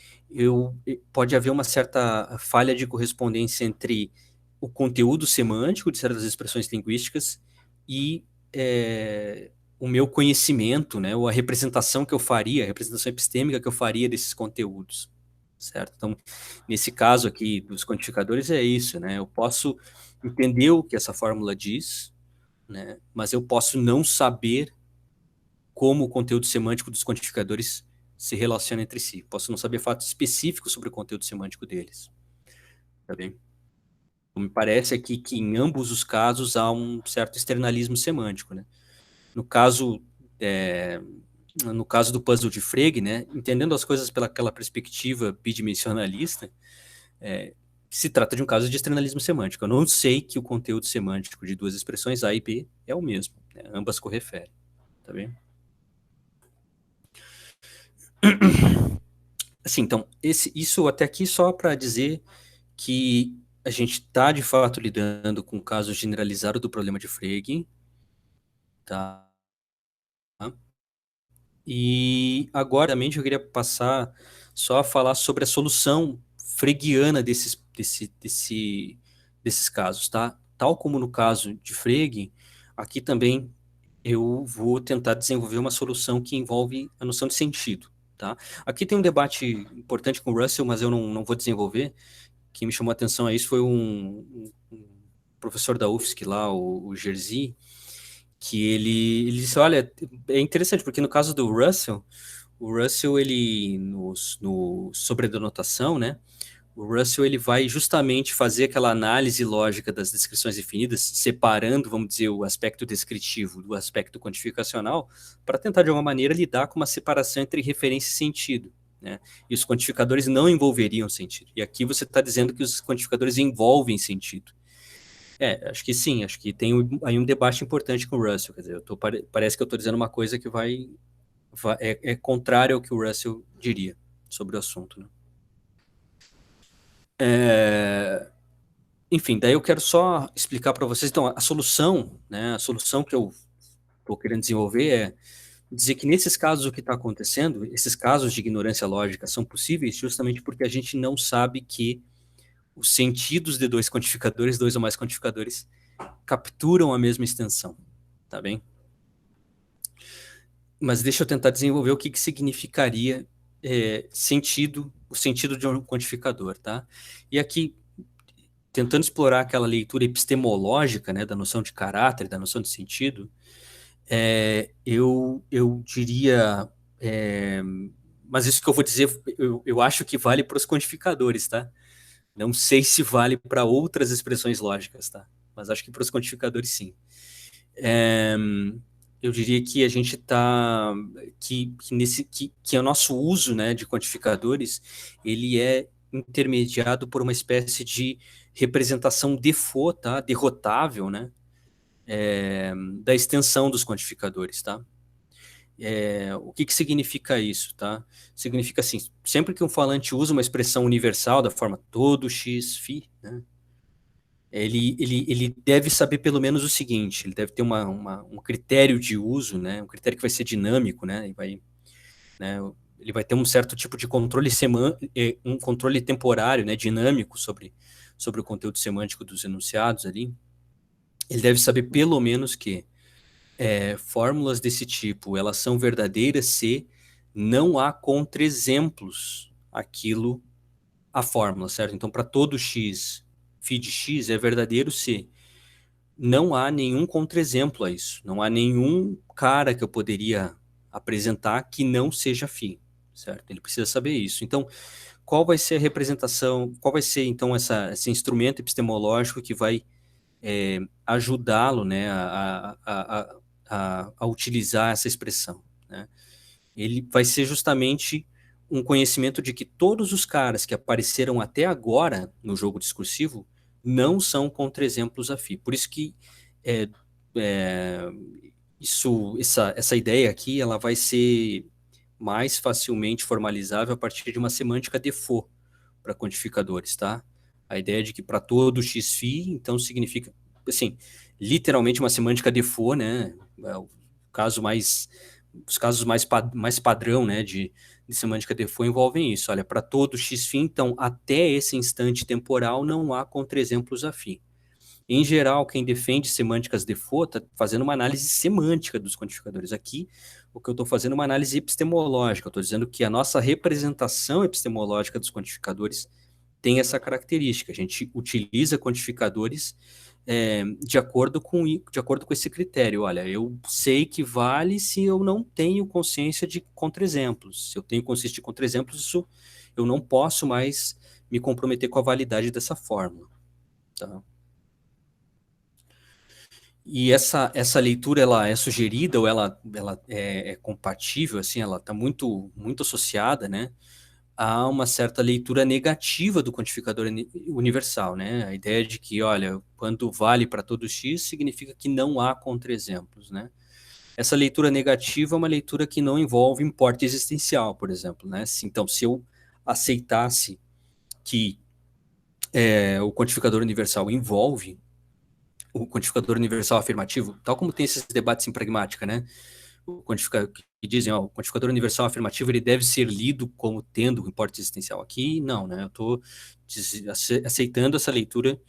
pode haver uma certa falha de correspondência entre o conteúdo semântico de certas expressões linguísticas e o meu conhecimento, né, ou a representação que eu faria, a representação epistêmica que eu faria desses conteúdos, certo? Então, nesse caso aqui dos quantificadores é isso, né? Eu posso entender o que essa fórmula diz, né, mas eu posso não saber como o conteúdo semântico dos quantificadores se relaciona entre si. Posso não saber fatos específicos sobre o conteúdo semântico deles. Tá bem? Então, me parece aqui que em ambos os casos há um certo externalismo semântico, né? No caso do puzzle de Frege, né, entendendo as coisas pelaquela perspectiva bidimensionalista, se trata de um caso de externalismo semântico. Eu não sei que o conteúdo semântico de duas expressões A e B é o mesmo, né? Ambas correferem. Tá bem? Assim, então, isso até aqui só para dizer que a gente está, de fato, lidando com o caso generalizado do problema de Frege, tá? E agora, também, eu queria passar só a falar sobre a solução freguiana desses casos, tá? Tal como no caso de Frege, aqui também eu vou tentar desenvolver uma solução que envolve a noção de sentido, tá? Aqui tem um debate importante com o Russell, mas eu não vou desenvolver. Quem me chamou a atenção a isso foi um professor da UFSC lá, o Jerzy, que ele disse, olha, é interessante, porque no caso do Russell, o Russell, ele, no sobredenotação, né, o Russell, ele vai justamente fazer aquela análise lógica das descrições definidas, separando, vamos dizer, o aspecto descritivo do aspecto quantificacional, para tentar, de alguma maneira, lidar com uma separação entre referência e sentido, né, e os quantificadores não envolveriam sentido. E aqui você está dizendo que os quantificadores envolvem sentido. Acho que sim, acho que tem aí um debate importante com o Russell, quer dizer, parece que eu estou dizendo uma coisa que vai é contrário ao que o Russell diria sobre o assunto, né? Enfim, daí eu quero só explicar para vocês, então, a solução, né, a solução que eu estou querendo desenvolver é dizer que nesses casos o que está acontecendo, esses casos de ignorância lógica são possíveis justamente porque a gente não sabe que os sentidos de dois quantificadores, dois ou mais quantificadores, capturam a mesma extensão, tá bem? Mas deixa eu tentar desenvolver o que significaria o sentido de um quantificador, tá? E aqui, tentando explorar aquela leitura epistemológica, né, da noção de caráter, da noção de sentido, eu diria, mas isso que eu vou dizer, eu acho que vale para os quantificadores, tá? Não sei se vale para outras expressões lógicas, tá? Mas acho que para os quantificadores, sim. Eu diria que a gente está que o nosso uso, né, de quantificadores, ele é intermediado por uma espécie de representação default, tá? Derrotável, né? Da extensão dos quantificadores, tá? O que significa isso, tá? Significa assim, sempre que um falante usa uma expressão universal da forma todo x φ, né? Ele deve saber pelo menos o seguinte, ele deve ter um critério de uso, né? Um critério que vai ser dinâmico, né? Ele vai ter um certo tipo de controle um controle temporário, né? Dinâmico sobre o conteúdo semântico dos enunciados ali. Ele deve saber pelo menos que fórmulas desse tipo, elas são verdadeiras se não há contra-exemplos a fórmula, certo? Então, para todo x, φ de x é verdadeiro se não há nenhum contra-exemplo a isso. Não há nenhum cara que eu poderia apresentar que não seja φ, certo? Ele precisa saber isso. Então, qual vai ser a representação, qual vai ser, então, esse instrumento epistemológico que vai ajudá-lo, né, a utilizar essa expressão, né? Ele vai ser justamente um conhecimento de que todos os caras que apareceram até agora no jogo discursivo não são contra-exemplos a φ. Por isso que essa ideia aqui ela vai ser mais facilmente formalizável a partir de uma semântica default para quantificadores, tá? A ideia de que para todo x φ, então significa, assim, literalmente uma semântica default, né? Os casos mais padrão, né, de semântica default envolvem isso. Olha, para todo x φ, então, até esse instante temporal não há contra-exemplos a φ. Em geral, quem defende semânticas default está fazendo uma análise semântica dos quantificadores. Aqui, o que eu estou fazendo é uma análise epistemológica. Eu estou dizendo que a nossa representação epistemológica dos quantificadores tem essa característica. A gente utiliza quantificadores de acordo com esse critério. Olha, eu sei que vale se eu não tenho consciência de contra-exemplos. Se eu tenho consciência de contra-exemplos, isso eu não posso mais me comprometer com a validade dessa fórmula. Tá? E essa leitura ela é sugerida ou ela é compatível, assim, ela está muito, muito associada, né, a uma certa leitura negativa do quantificador universal, né? A ideia de que, olha, quando vale para todo x, significa que não há contra-exemplos, né? Essa leitura negativa é uma leitura que não envolve importe existencial, por exemplo, né? Então, se eu aceitasse que o quantificador universal envolve o quantificador universal afirmativo, tal como tem esses debates em pragmática, né? Que dizem, ó, o quantificador universal afirmativo ele deve ser lido como tendo um importe existencial. Aqui, não, né? Eu estou aceitando essa leitura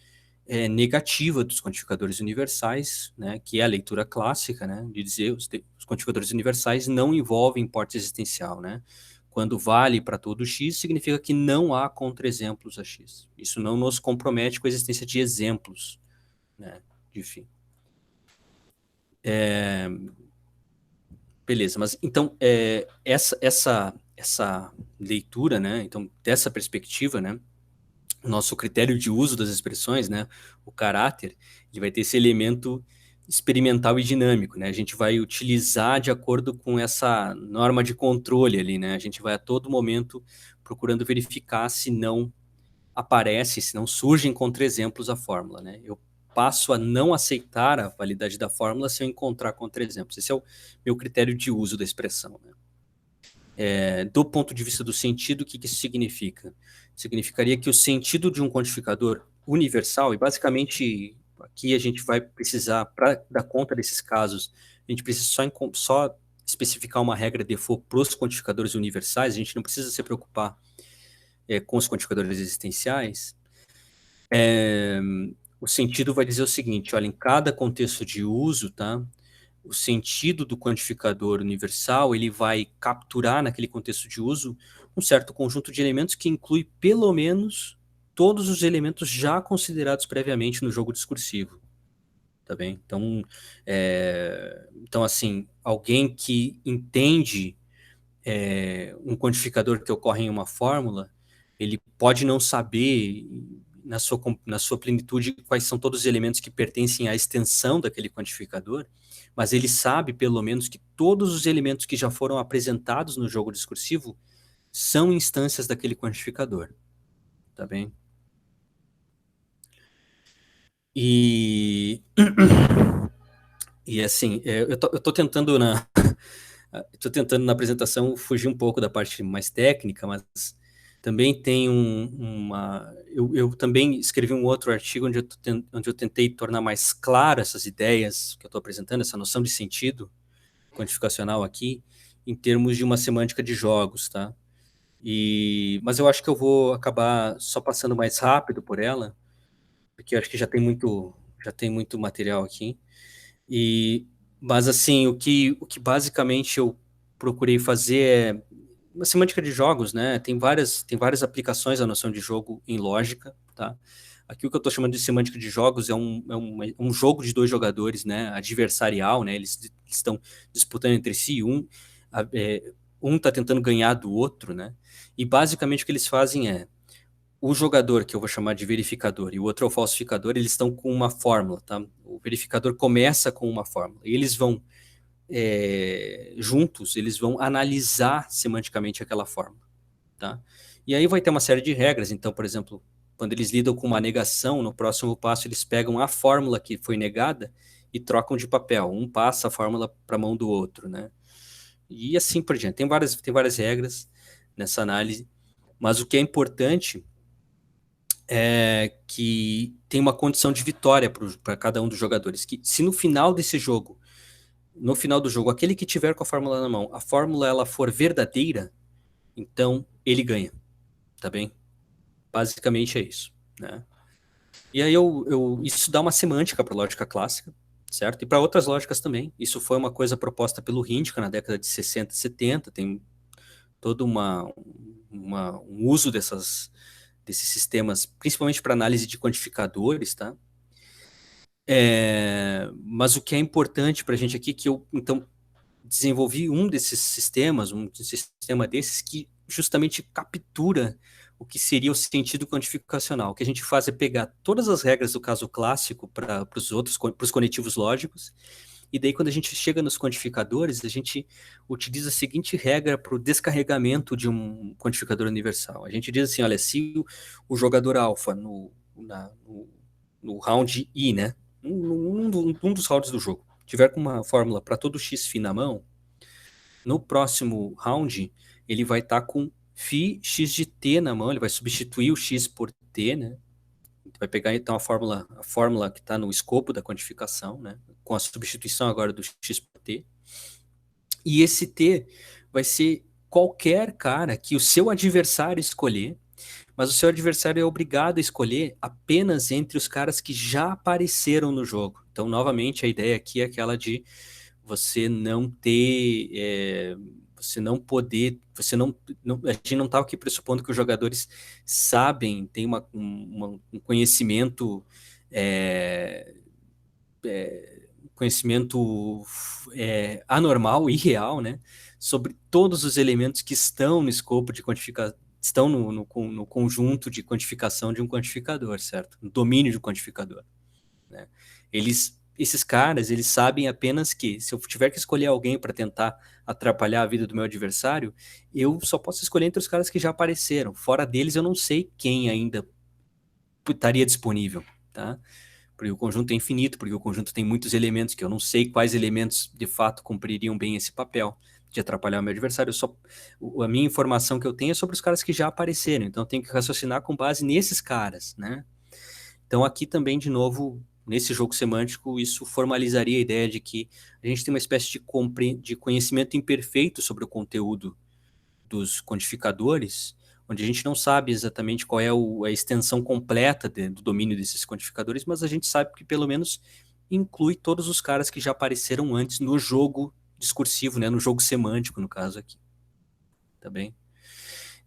negativa dos quantificadores universais, né? Que é a leitura clássica, né? De dizer os quantificadores universais não envolvem importe existencial, né? Quando vale para todo x, significa que não há contra-exemplos a x. Isso não nos compromete com a existência de exemplos, né? Enfim. Beleza, mas então essa leitura, né? Então dessa perspectiva, né? Nosso critério de uso das expressões, né? O caráter, ele vai ter esse elemento experimental e dinâmico, né? A gente vai utilizar de acordo com essa norma de controle ali, né? A gente vai a todo momento procurando verificar se não aparece, se não surgem contra-exemplos a fórmula, né? Eu passo a não aceitar a validade da fórmula se eu encontrar contra-exemplos. Esse é o meu critério de uso da expressão, né? do ponto de vista do sentido, o que isso significa? Significaria que o sentido de um quantificador universal, e basicamente aqui a gente vai precisar, para dar conta desses casos, a gente precisa só especificar uma regra default para os quantificadores universais, a gente não precisa se preocupar com os quantificadores existenciais. O sentido vai dizer o seguinte, olha, em cada contexto de uso, tá? O sentido do quantificador universal, ele vai capturar naquele contexto de uso um certo conjunto de elementos que inclui pelo menos todos os elementos já considerados previamente no jogo discursivo, tá bem? Então assim, alguém que entende um quantificador que ocorre em uma fórmula, ele pode não saber na sua plenitude quais são todos os elementos que pertencem à extensão daquele quantificador, mas ele sabe, pelo menos, que todos os elementos que já foram apresentados no jogo discursivo são instâncias daquele quantificador, tá bem? E assim, eu tô tentando tô tentando na apresentação fugir um pouco da parte mais técnica, mas também tem eu também escrevi um outro artigo onde eu tentei tornar mais claro essas ideias que eu estou apresentando, essa noção de sentido quantificacional aqui, em termos de uma semântica de jogos, tá? Mas eu acho que eu vou acabar só passando mais rápido por ela, porque eu acho que já tem muito material aqui. Mas assim, o que basicamente eu procurei fazer é uma semântica de jogos, né? Tem várias aplicações da noção de jogo em lógica, tá? Aqui o que eu estou chamando de semântica de jogos é um jogo de dois jogadores, né? Adversarial, né? Eles estão disputando entre si, um está tentando ganhar do outro, né? E basicamente o que eles fazem é o jogador, que eu vou chamar de verificador, e o outro é o falsificador, eles estão com uma fórmula, tá? O verificador começa com uma fórmula, e eles vão juntos, eles vão analisar semanticamente aquela fórmula, tá? E aí vai ter uma série de regras, então, por exemplo, quando eles lidam com uma negação, no próximo passo eles pegam a fórmula que foi negada e trocam de papel, um passa a fórmula para a mão do outro, né? E assim por diante, tem várias regras nessa análise, mas o que é importante é que tem uma condição de vitória para cada um dos jogadores, que se no final do jogo, aquele que tiver com a fórmula na mão, a fórmula ela for verdadeira, então ele ganha, tá bem? Basicamente é isso, né? E aí isso dá uma semântica para a lógica clássica, certo? E para outras lógicas também. Isso foi uma coisa proposta pelo Hindka na década de 60 e 70, tem todo um uso desses sistemas, principalmente para análise de quantificadores, tá? Mas o que é importante para a gente aqui, que eu, então, desenvolvi um sistema desses que justamente captura o que seria o sentido quantificacional. O que a gente faz é pegar todas as regras do caso clássico para os conectivos lógicos, e daí quando a gente chega nos quantificadores, a gente utiliza a seguinte regra para o descarregamento de um quantificador universal. A gente diz assim, olha, se o jogador alfa no round I, né, um dos rounds do jogo, tiver com uma fórmula para todo x φ na mão, no próximo round, ele vai estar com φ x de t na mão, ele vai substituir o x por t, né? Vai pegar então a fórmula que está no escopo da quantificação, né? Com a substituição agora do x por t. E esse t vai ser qualquer cara que o seu adversário escolher, mas o seu adversário é obrigado a escolher apenas entre os caras que já apareceram no jogo. Então, novamente, a ideia aqui é aquela de você não ter, você não poder, a gente não está aqui pressupondo que os jogadores sabem, têm um conhecimento, anormal, irreal, né, sobre todos os elementos que estão no escopo de quantificação, estão no conjunto de quantificação de um quantificador, certo? No domínio do quantificador, né? Esses caras, eles sabem apenas que se eu tiver que escolher alguém para tentar atrapalhar a vida do meu adversário, eu só posso escolher entre os caras que já apareceram. Fora deles, eu não sei quem ainda estaria disponível, tá? Porque o conjunto é infinito, porque o conjunto tem muitos elementos que eu não sei quais elementos de fato cumpririam bem esse papel. de atrapalhar o meu adversário. A minha informação que eu tenho é sobre os caras que já apareceram, então eu tenho que raciocinar com base nesses caras, né? Então aqui também, de novo, nesse jogo semântico, isso formalizaria a ideia de que a gente tem uma espécie de conhecimento imperfeito sobre o conteúdo dos quantificadores, onde a gente não sabe exatamente qual é a extensão completa do domínio desses quantificadores, mas a gente sabe que pelo menos inclui todos os caras que já apareceram antes no jogo discursivo, né, no jogo semântico, no caso aqui. Tá bem?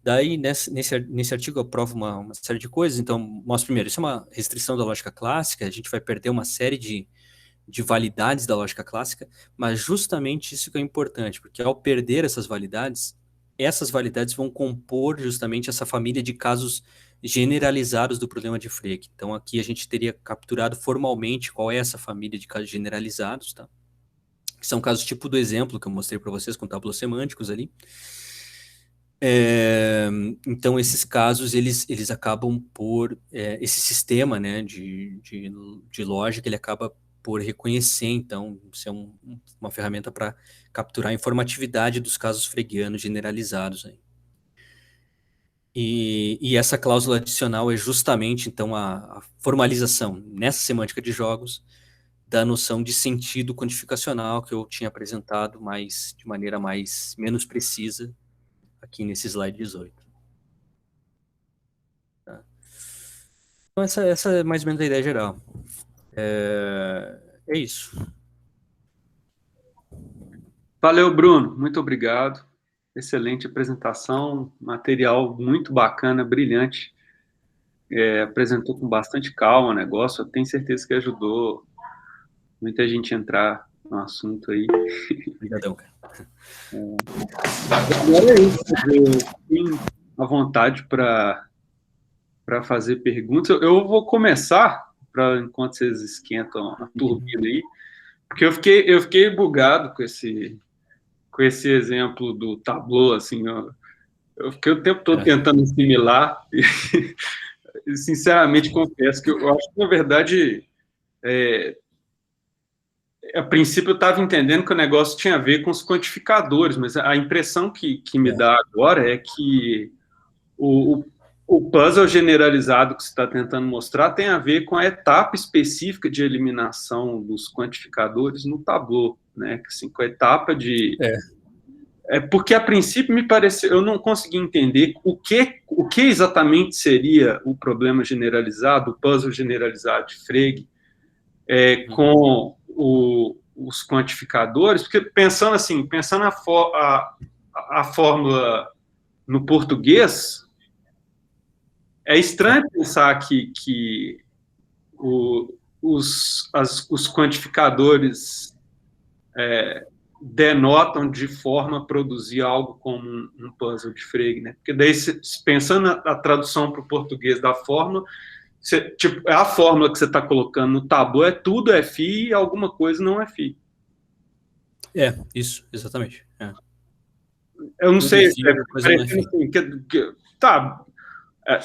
Daí, nesse artigo eu provo uma série de coisas. Então, mostra primeiro, isso é uma restrição da lógica clássica, a gente vai perder uma série de validades da lógica clássica, mas justamente isso que é importante, porque ao perder essas validades vão compor justamente essa família de casos generalizados do problema de Frege. Então, aqui a gente teria capturado formalmente qual é essa família de casos generalizados, tá? Que são casos tipo do exemplo que eu mostrei para vocês com tableaus semânticos ali. Então, esses casos, eles acabam por... esse sistema, né, de lógica, ele acaba por reconhecer, então, ser uma ferramenta para capturar a informatividade dos casos freguianos generalizados. Aí. E essa cláusula adicional é justamente, então, a formalização nessa semântica de jogos da noção de sentido quantificacional que eu tinha apresentado de maneira menos precisa aqui nesse slide 18. Tá? Então, essa é mais ou menos a ideia geral. É isso. Valeu, Bruno. Muito obrigado. Excelente apresentação, material muito bacana, brilhante. Apresentou com bastante calma o negócio. Eu tenho certeza que ajudou muita gente a entrar no assunto aí. Obrigadão, cara. Agora é isso. Eu tenho a vontade para fazer perguntas. Eu vou começar, enquanto vocês esquentam a turbina aí, porque eu fiquei bugado com esse exemplo do Tableau, assim, eu fiquei o tempo todo tentando assimilar e sinceramente confesso que eu acho que, na verdade, a princípio eu estava entendendo que o negócio tinha a ver com os quantificadores, mas a impressão que me dá agora é que o puzzle generalizado que você está tentando mostrar tem a ver com a etapa específica de eliminação dos quantificadores no Tableau, né? Assim, com a etapa de... porque, a princípio, me pareceu... Eu não consegui entender o que exatamente seria o problema generalizado, o puzzle generalizado de Frege, com os quantificadores, porque pensando a fórmula no português, é estranho pensar que os quantificadores denotam de forma a produzir algo como um puzzle de Frege, né? Porque daí, pensando a tradução para o português da fórmula, tipo, a fórmula que você está colocando no Tableau tudo é φ e alguma coisa não é φ. Isso, exatamente. Eu não sei,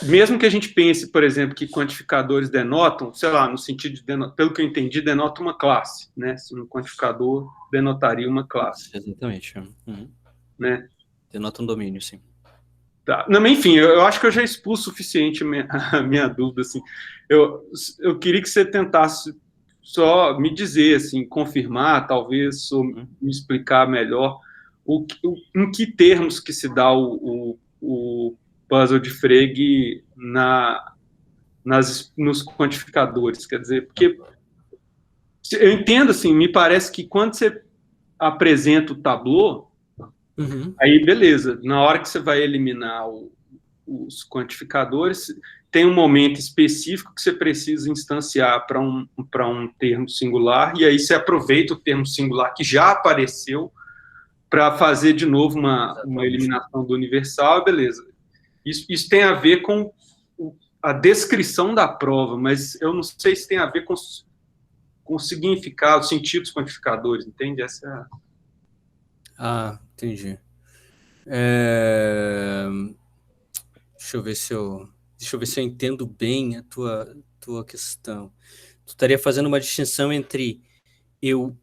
mesmo que a gente pense, por exemplo, que quantificadores denotam, sei lá, no sentido de pelo que eu entendi, denota uma classe, né? Se um quantificador denotaria uma classe. Exatamente. Né? Denota um domínio, sim. Tá. Não, enfim, eu acho que eu já expus o suficiente a minha dúvida. Assim. Eu queria que você tentasse só me dizer, assim, confirmar, talvez, ou me explicar melhor em que termos que se dá o puzzle de Frege nos quantificadores. Quer dizer, porque eu entendo, assim, me parece que quando você apresenta o Tableau, aí beleza, na hora que você vai eliminar os quantificadores, tem um momento específico que você precisa instanciar para um termo singular, e aí você aproveita o termo singular que já apareceu para fazer de novo uma eliminação do universal, beleza. Isso tem a ver com a descrição da prova, mas eu não sei se tem a ver com o significado, o sentido dos quantificadores, entende? Essa entendi. Deixa eu ver se eu entendo bem a tua questão. Tu estaria fazendo uma distinção entre eu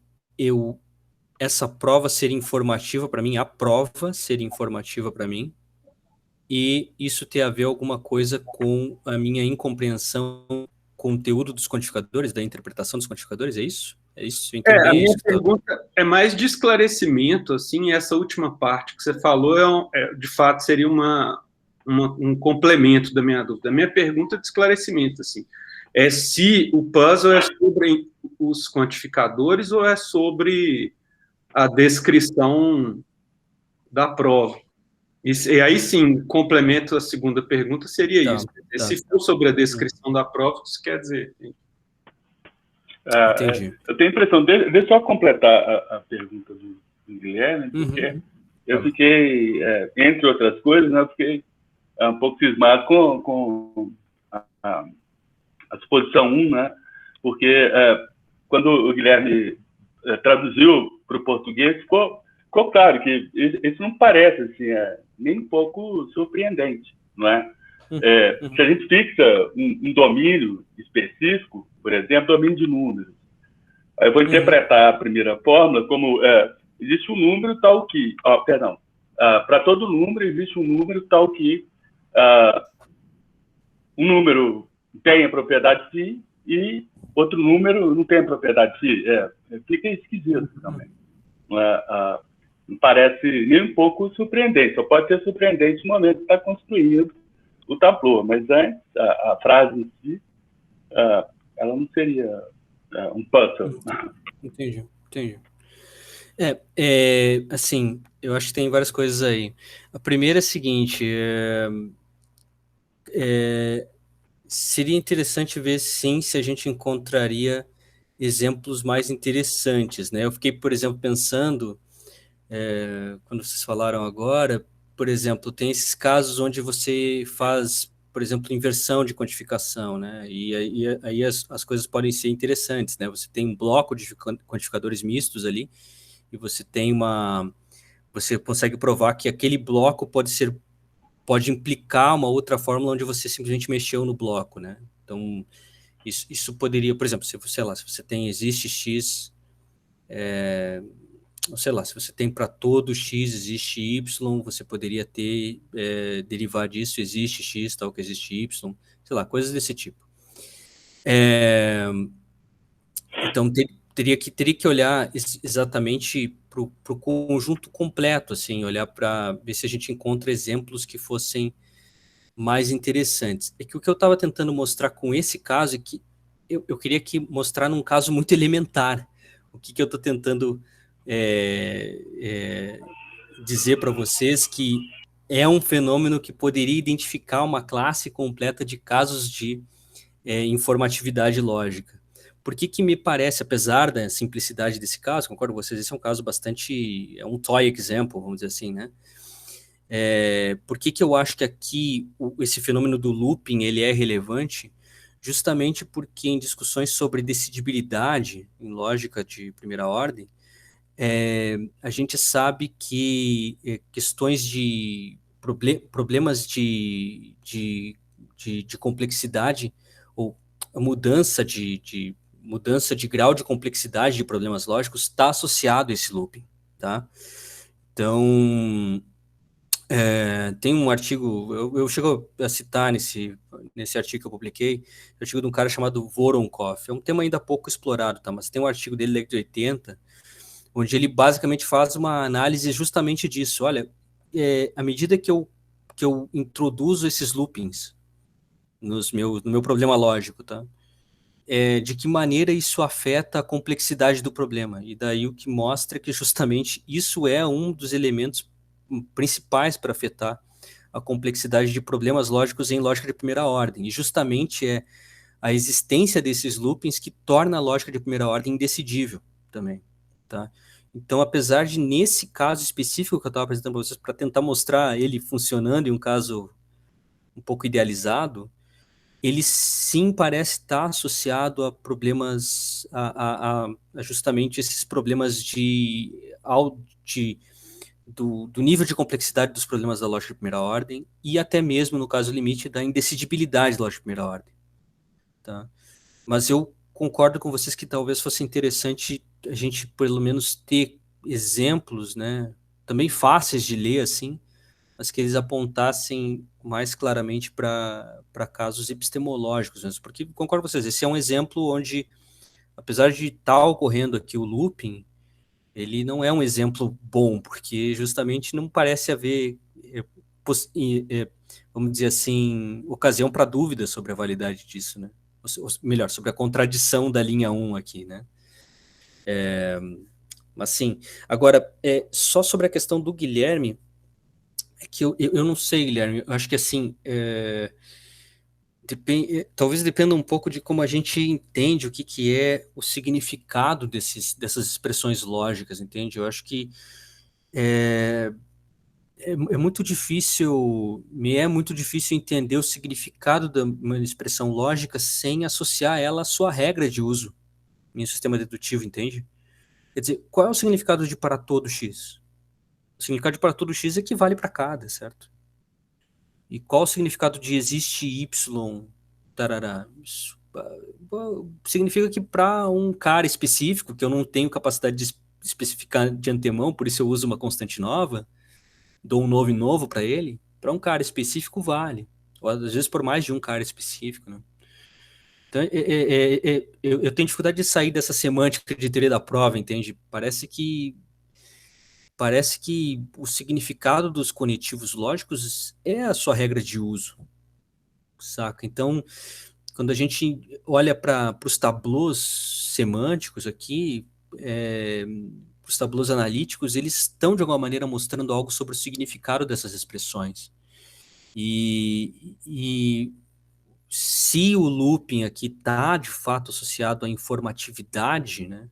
essa prova seria informativa para mim, a prova seria informativa para mim, e isso ter a ver alguma coisa com a minha incompreensão do conteúdo dos quantificadores, da interpretação dos quantificadores, é isso? É isso? Eu entendi A minha isso pergunta é mais de esclarecimento, assim, e essa última parte que você falou, de fato, seria um complemento da minha dúvida. A minha pergunta é de esclarecimento, assim, é se o puzzle é sobre os quantificadores ou é sobre a descrição da prova. E aí sim, complemento a segunda pergunta, seria isso. Se for sobre a descrição da prova, isso quer dizer... Entendi. Eu tenho a impressão, deixa eu só completar a pergunta do Guilherme, porque eu fiquei, entre outras coisas, né, eu fiquei um pouco cismado com a suposição 1, né, porque quando o Guilherme traduziu para o português, ficou claro que isso não parece assim, nem um pouco surpreendente, não é? Se a gente fixa um domínio específico, por exemplo, domínio de números, aí eu vou interpretar a primeira fórmula como existe um número tal que, para todo número existe um número tal que um número tem a propriedade phi e outro número não tem a propriedade phi. Fica esquisito também. Não parece nem um pouco surpreendente, só pode ser surpreendente no momento que está construído o tablô, mas antes, a frase em si, ela não seria um puzzle. Entendi. Assim, eu acho que tem várias coisas aí. A primeira é a seguinte, seria interessante ver, sim, se a gente encontraria exemplos mais interessantes, né? Eu fiquei, por exemplo, pensando, quando vocês falaram agora, por exemplo, tem esses casos onde você faz, por exemplo, inversão de quantificação, né? E aí as coisas podem ser interessantes, né? Você tem um bloco de quantificadores mistos ali, e você consegue provar que aquele bloco pode implicar uma outra fórmula onde você simplesmente mexeu no bloco, né? Então, isso poderia, por exemplo, se você existe x, sei lá, se você tem para todo x existe y, você poderia derivar disso, existe x, tal que existe y, sei lá, coisas desse tipo. Então, teria que olhar exatamente para o conjunto completo, assim, olhar para ver se a gente encontra exemplos que fossem mais interessantes. É que o que eu estava tentando mostrar com esse caso é que eu queria mostrar num caso muito elementar. O que eu estou tentando dizer para vocês que é um fenômeno que poderia identificar uma classe completa de casos de informatividade lógica. Por que me parece, apesar da simplicidade desse caso, concordo com vocês, esse é um caso bastante, um toy example, vamos dizer assim, né? Por que eu acho que aqui esse fenômeno do looping ele é relevante? Justamente porque em discussões sobre decidibilidade em lógica de primeira ordem, a gente sabe que questões de problemas de complexidade ou a mudança de grau de complexidade de problemas lógicos está associado a esse looping, tá? Então, tem um artigo, eu chego a citar nesse artigo que eu publiquei, um artigo de um cara chamado Voronkov, é um tema ainda pouco explorado, tá? Mas tem um artigo dele da década de 80, onde ele basicamente faz uma análise justamente disso. Olha, à medida que eu introduzo esses loopings no meu problema lógico, tá? De que maneira isso afeta a complexidade do problema. E daí o que mostra que justamente isso é um dos elementos principais para afetar a complexidade de problemas lógicos em lógica de primeira ordem. E justamente é a existência desses loopings que torna a lógica de primeira ordem indecidível também, tá? Então, apesar de, nesse caso específico que eu estava apresentando para vocês, para tentar mostrar ele funcionando em um caso um pouco idealizado, ele sim parece estar associado a problemas, a justamente esses problemas do nível de complexidade dos problemas da lógica de primeira ordem e até mesmo, no caso limite, da indecidibilidade da lógica de primeira ordem. Tá? Mas eu concordo com vocês que talvez fosse interessante a gente, pelo menos, ter exemplos, né, também fáceis de ler, assim, mas que eles apontassem mais claramente para casos epistemológicos mesmo, porque, concordo com vocês, esse é um exemplo onde, apesar de estar ocorrendo aqui o looping, ele não é um exemplo bom, porque justamente não parece haver, vamos dizer assim, ocasião para dúvida sobre a validade disso, né? Ou melhor, sobre a contradição da linha 1 aqui, né? Mas sim, agora, só sobre a questão do Guilherme, é que eu não sei, Guilherme, eu acho que assim, talvez dependa um pouco de como a gente entende o que é o significado dessas expressões lógicas, entende? Eu acho que é muito difícil, me é muito difícil entender o significado de uma expressão lógica sem associar ela à sua regra de uso em um sistema dedutivo, entende? Quer dizer, qual é o significado de para todo x? O significado de para todo x equivale para cada, certo? E qual o significado de existe y, tarará? Isso, significa que para um cara específico, que eu não tenho capacidade de especificar de antemão, por isso eu uso uma constante nova, dou um novo para ele, para um cara específico vale. Ou às vezes por mais de um cara específico, né? Então, eu tenho dificuldade de sair dessa semântica de teoria da prova, entende? Parece que o significado dos cognitivos lógicos é a sua regra de uso, saca? Então, quando a gente olha para os tablôs semânticos aqui, os tablôs analíticos, eles estão, de alguma maneira, mostrando algo sobre o significado dessas expressões. E se o looping aqui está, de fato, associado à informatividade, né,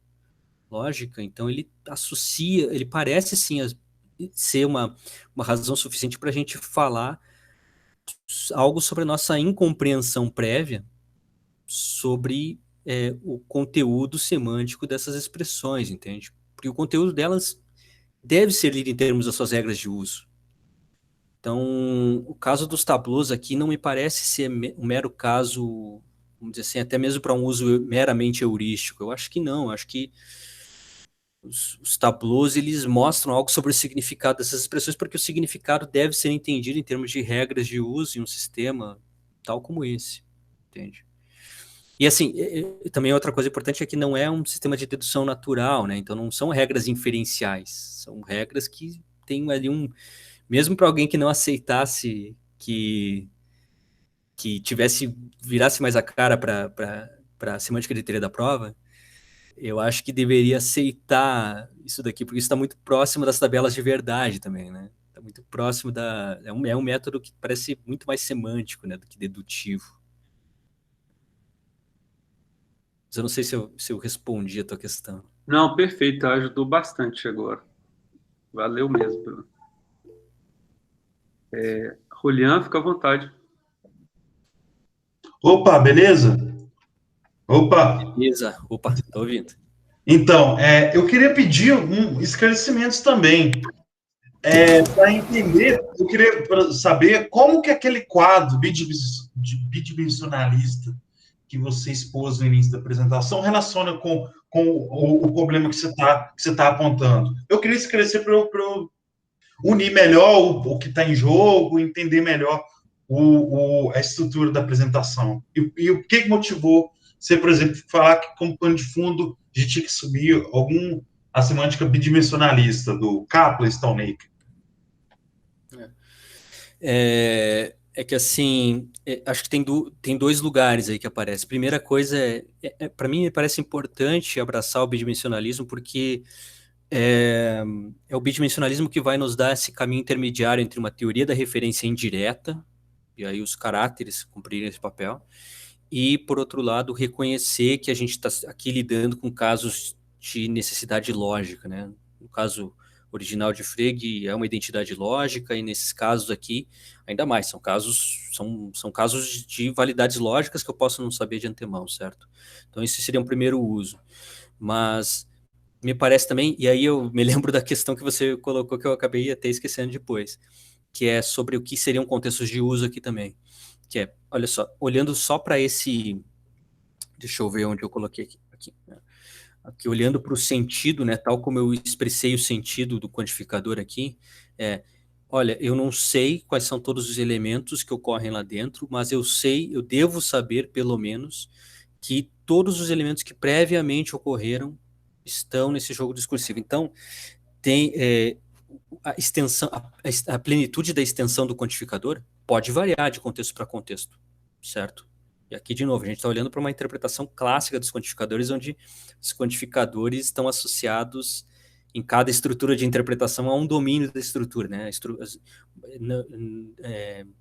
lógica, então ele associa, ele parece, sim, ser uma razão suficiente para a gente falar algo sobre a nossa incompreensão prévia sobre o conteúdo semântico dessas expressões, entende? Porque o conteúdo delas deve ser lido em termos das suas regras de uso. Então, o caso dos tablôs aqui não me parece ser um mero caso, vamos dizer assim, até mesmo para um uso meramente heurístico. Eu acho que não, eu acho que os tablôs, eles mostram algo sobre o significado dessas expressões, porque o significado deve ser entendido em termos de regras de uso em um sistema tal como esse, entende? E assim, também outra coisa importante é que não é um sistema de dedução natural, né? Então não são regras inferenciais, são regras que têm ali mesmo para alguém que não aceitasse que virasse mais a cara para a semântica de teoria da prova, eu acho que deveria aceitar isso daqui, porque isso está muito próximo das tabelas de verdade também, né? Está muito próximo é um método que parece muito mais semântico, né, do que dedutivo. Mas eu não sei se eu respondi a tua questão. Não, perfeito, ajudou bastante agora. Valeu mesmo, Bruno. Julian, fica à vontade. Opa, beleza? Opa! Beleza. Opa, tô ouvindo. Então, eu queria pedir esclarecimentos também. Para entender, eu queria saber como que aquele quadro bidimensionalista que você expôs no início da apresentação relaciona com o problema que você tá apontando. Eu queria esclarecer para eu unir melhor o que está em jogo, entender melhor a estrutura da apresentação. E o que motivou você, por exemplo, falar que, como pano de fundo, a gente tinha que subir a semântica bidimensionalista do Kaplan-Stone. É que assim, acho que tem dois lugares aí que aparece. Primeira coisa para mim me parece importante abraçar o bidimensionalismo, porque é o bidimensionalismo que vai nos dar esse caminho intermediário entre uma teoria da referência indireta, e aí os caráteres cumprirem esse papel, e, por outro lado, reconhecer que a gente está aqui lidando com casos de necessidade lógica, né? No caso original de Frege é uma identidade lógica, e nesses casos aqui, ainda mais, são casos de validades lógicas que eu posso não saber de antemão, certo? Então, esse seria um primeiro uso. Mas me parece também, e aí eu me lembro da questão que você colocou, que eu acabei até esquecendo depois, que é sobre o que seriam contextos de uso aqui também. Que é, olha só, olhando só para esse... Deixa eu ver onde eu coloquei aqui. aqui olhando para o sentido, né, tal como eu expressei o sentido do quantificador aqui, olha, eu não sei quais são todos os elementos que ocorrem lá dentro, mas eu devo saber, pelo menos, que todos os elementos que previamente ocorreram estão nesse jogo discursivo. Então, tem a extensão, a plenitude da extensão do quantificador pode variar de contexto para contexto, certo? E aqui, de novo, a gente está olhando para uma interpretação clássica dos quantificadores, onde os quantificadores estão associados em cada estrutura de interpretação a um domínio da estrutura, né?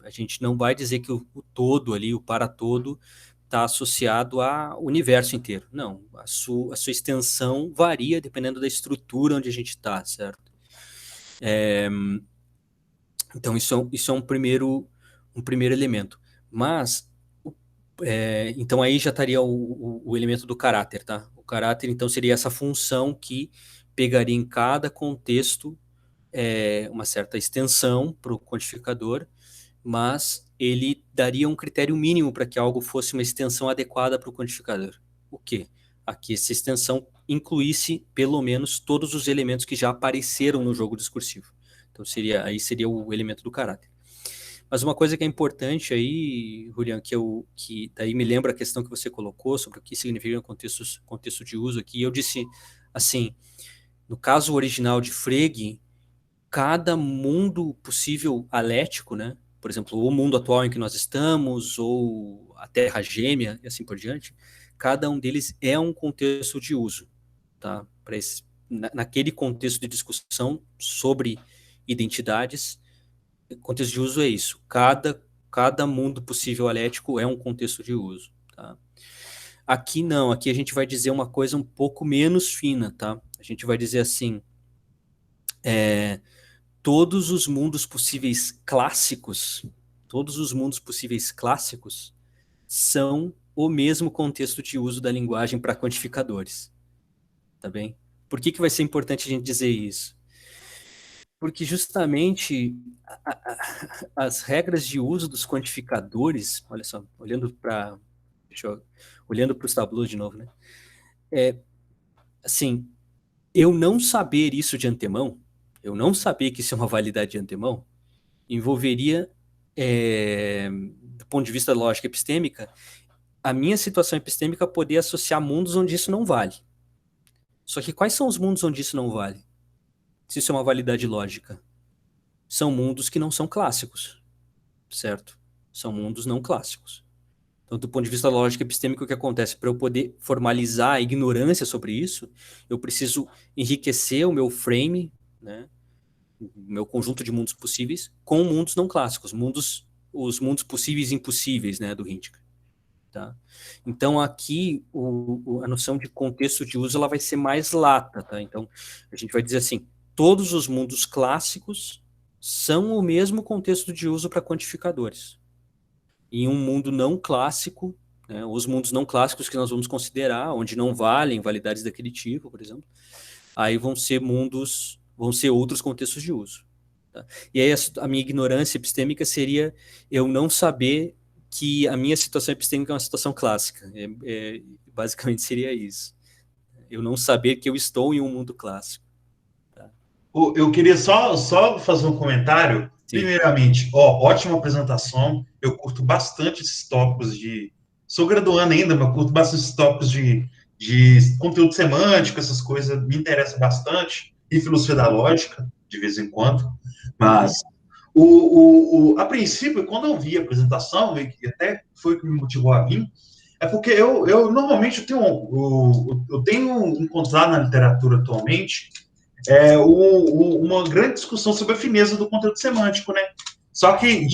A gente não vai dizer que o todo ali, o para todo, está associado ao universo inteiro. Não, a sua extensão varia dependendo da estrutura onde a gente está, certo? Então, isso é um primeiro elemento. Mas, então aí já estaria o elemento do caráter, tá? O caráter, então, seria essa função que pegaria em cada contexto uma certa extensão para o quantificador, mas ele daria um critério mínimo para que algo fosse uma extensão adequada para o quantificador. O quê? Aqui essa extensão incluísse pelo menos todos os elementos que já apareceram no jogo discursivo. Então aí seria o elemento do caráter. Mas uma coisa que é importante aí, Julian, que daí me lembra a questão que você colocou sobre o que significa contexto de uso aqui. Eu disse assim, no caso original de Frege, cada mundo possível alético, né? Por exemplo, o mundo atual em que nós estamos, ou a Terra Gêmea, e assim por diante, cada um deles é um contexto de uso, tá? Naquele contexto de discussão sobre identidades, o contexto de uso é isso. Cada mundo possível alético é um contexto de uso, tá? Aqui não, aqui a gente vai dizer uma coisa um pouco menos fina, tá? A gente vai dizer assim, todos os mundos possíveis clássicos são o mesmo contexto de uso da linguagem para quantificadores, tá bem? Por que vai ser importante a gente dizer isso? Porque justamente as regras de uso dos quantificadores, olha só, olhando para os tableaus de novo, né? Assim, eu não saber isso de antemão, eu não saber que isso é uma validade de antemão, envolveria, do ponto de vista da lógica epistêmica, a minha situação epistêmica poder associar mundos onde isso não vale. Só que quais são os mundos onde isso não vale? Se isso é uma validade lógica. São mundos que não são clássicos, certo? São mundos não clássicos. Então, do ponto de vista da lógica epistêmica, o que acontece? Para eu poder formalizar a ignorância sobre isso, eu preciso enriquecer o meu frame, né, o meu conjunto de mundos possíveis, com mundos não clássicos, os mundos possíveis e impossíveis, né, do Hintzke. Tá? Então, aqui, a noção de contexto de uso ela vai ser mais lata. Tá? Então, a gente vai dizer assim, todos os mundos clássicos são o mesmo contexto de uso para quantificadores. Em um mundo não clássico, né, os mundos não clássicos que nós vamos considerar, onde não valem validades daquele tipo, por exemplo, aí vão ser outros contextos de uso. Tá? E aí a minha ignorância epistêmica seria eu não saber que a minha situação epistêmica é uma situação clássica. Basicamente seria isso. Eu não saber que eu estou em um mundo clássico. Tá? Eu queria só fazer um comentário. Sim. Primeiramente, ótima apresentação. Eu curto bastante esses tópicos de... Sou graduando ainda, mas eu curto bastante esses tópicos de conteúdo semântico, essas coisas me interessam bastante. E filosofia da lógica, de vez em quando. Mas... a princípio, quando eu vi a apresentação, e até foi o que me motivou a vir, é porque eu normalmente eu tenho encontrado na literatura atualmente uma grande discussão sobre a fineza do conteúdo semântico, né? Só que,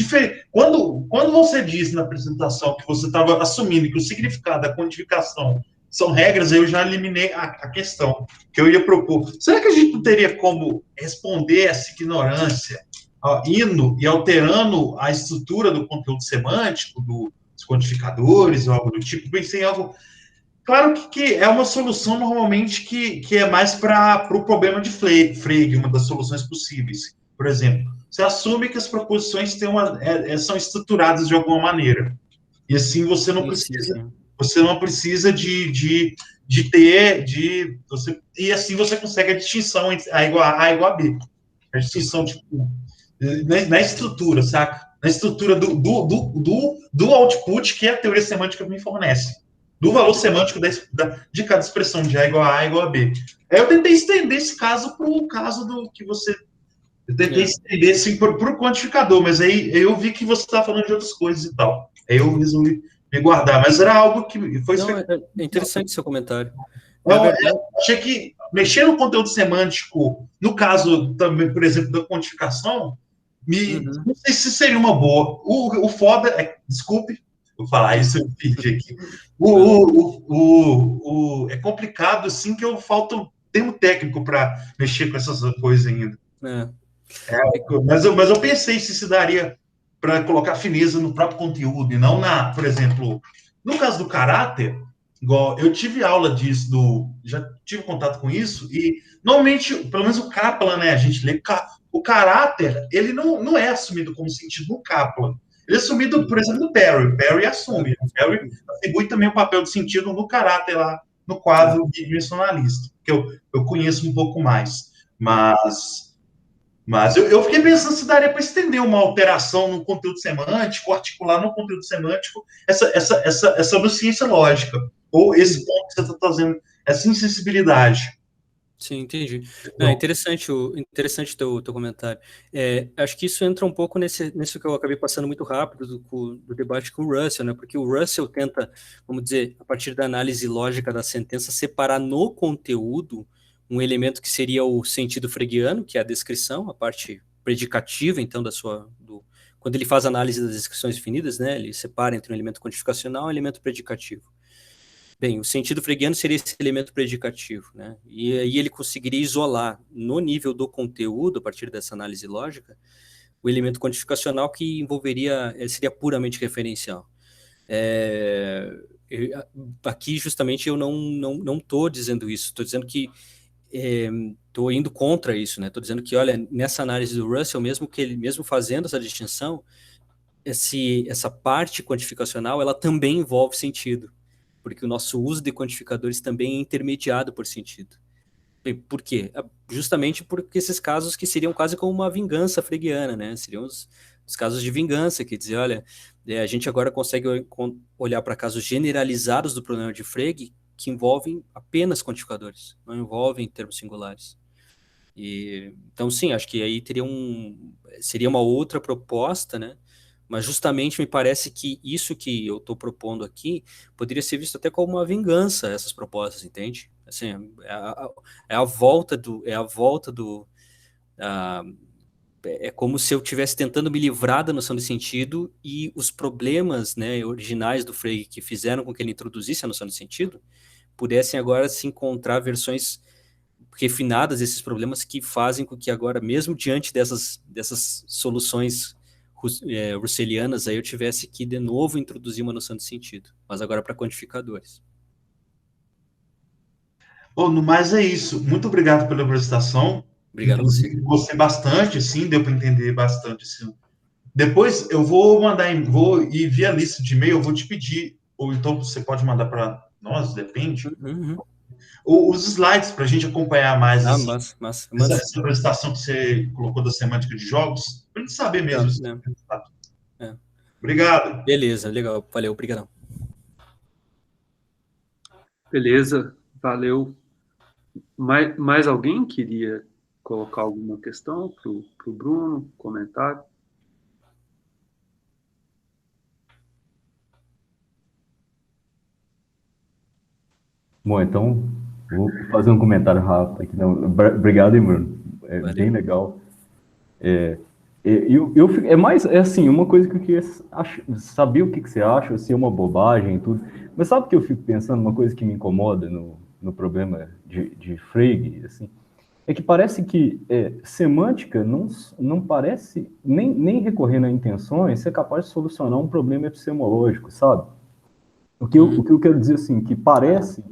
quando você disse na apresentação que você estava assumindo que o significado da quantificação são regras, eu já eliminei a questão que eu ia propor. Será que a gente não teria como responder essa ignorância indo e alterando a estrutura do conteúdo semântico, dos quantificadores, ou algo do tipo? Pensei em algo... Claro que é uma solução, normalmente, que é mais para o problema de Frege, uma das soluções possíveis. Por exemplo, você assume que as proposições são estruturadas de alguma maneira. E assim você não precisa você não precisa de ter, e assim você consegue a distinção entre A igual a igual a B. A distinção, tipo, na estrutura, saca? Na estrutura do output que a teoria semântica me fornece. Do valor semântico de cada expressão de A igual a igual a B. Aí eu tentei estender esse caso para o caso do que você... Eu tentei estender assim, para o quantificador, mas aí eu vi que você estava falando de outras coisas e tal. Aí eu resolvi me guardar, mas era algo que foi... Não, é interessante seu comentário. Então, eu achei que mexer no conteúdo semântico, no caso também, por exemplo, da quantificação, não sei se seria uma boa. O foda é, desculpe, vou falar isso, eu perdi aqui. É complicado, assim, que eu falta termo técnico para mexer com essas coisas ainda. Mas eu pensei se daria para colocar fineza no próprio conteúdo e não por exemplo, no caso do caráter, igual eu tive aula disso, já tive contato com isso, e normalmente, pelo menos o Kaplan, né, a gente lê, o caráter, ele não é assumido como sentido no Kaplan. Ele é assumido, por exemplo, no Perry. Perry assume. O Perry atribui também o papel de sentido no caráter lá, no quadro bidimensionalista, que eu conheço um pouco mais. Mas eu fiquei pensando se daria para estender uma alteração no conteúdo semântico, articular no conteúdo semântico essa neurociência lógica, ou esse ponto que você está trazendo, essa insensibilidade. Sim, entendi. Não, interessante o teu comentário. Acho que isso entra um pouco nisso que eu acabei passando muito rápido do debate com o Russell, né? Porque o Russell tenta, vamos dizer, a partir da análise lógica da sentença, separar no conteúdo um elemento que seria o sentido freguiano, que é a descrição, a parte predicativa, então, quando ele faz a análise das descrições definidas, né? Ele separa entre um elemento quantificacional e um elemento predicativo. Bem, o sentido freguiano seria esse elemento predicativo, né? E aí ele conseguiria isolar, no nível do conteúdo, a partir dessa análise lógica, o elemento quantificacional que seria puramente referencial. Aqui, justamente, eu não estou dizendo isso, estou dizendo que estou indo contra isso, né? Estou dizendo que, olha, nessa análise do Russell, mesmo fazendo essa distinção, essa parte quantificacional, ela também envolve sentido, porque o nosso uso de quantificadores também é intermediado por sentido. Por quê? Justamente porque esses casos que seriam quase como uma vingança freguiana, né? Seriam os casos de vingança, que dizer, olha, a gente agora consegue olhar para casos generalizados do problema de Frege que envolvem apenas quantificadores, não envolvem termos singulares. Então, sim, acho que aí seria uma outra proposta, né? Mas justamente me parece que isso que eu estou propondo aqui poderia ser visto até como uma vingança, essas propostas, entende? Assim, é como se eu estivesse tentando me livrar da noção de sentido e os problemas, né, originais do Frege que fizeram com que ele introduzisse a noção de sentido pudessem agora se encontrar versões refinadas desses problemas que fazem com que agora, mesmo diante dessas soluções russelianas, aí eu tivesse que de novo introduzir uma noção de sentido, mas agora para quantificadores. No mais é isso. Muito obrigado pela apresentação. Obrigado a você. Gostei bastante, sim, deu para entender bastante. Sim. Depois eu vou ir via lista de e-mail, eu vou te pedir, ou então você pode mandar para nós, depende. Os slides para a gente acompanhar mais massa. Essa apresentação que você colocou da semântica de jogos, para a gente saber mesmo. Obrigado. Beleza, legal. Valeu, obrigadão. Beleza, valeu. Mais alguém queria colocar alguma questão para o Bruno, comentário? Bom, então, vou fazer um comentário rápido aqui. Obrigado, Bruno. Bem legal. Assim, uma coisa que eu queria saber o que você acha, se é uma bobagem e tudo. Mas sabe o que eu fico pensando? Uma coisa que me incomoda no problema de Frege, assim, é que parece que semântica não parece, nem recorrendo a intenções, ser capaz de solucionar um problema epistemológico, sabe? O que eu quero dizer, assim, que parece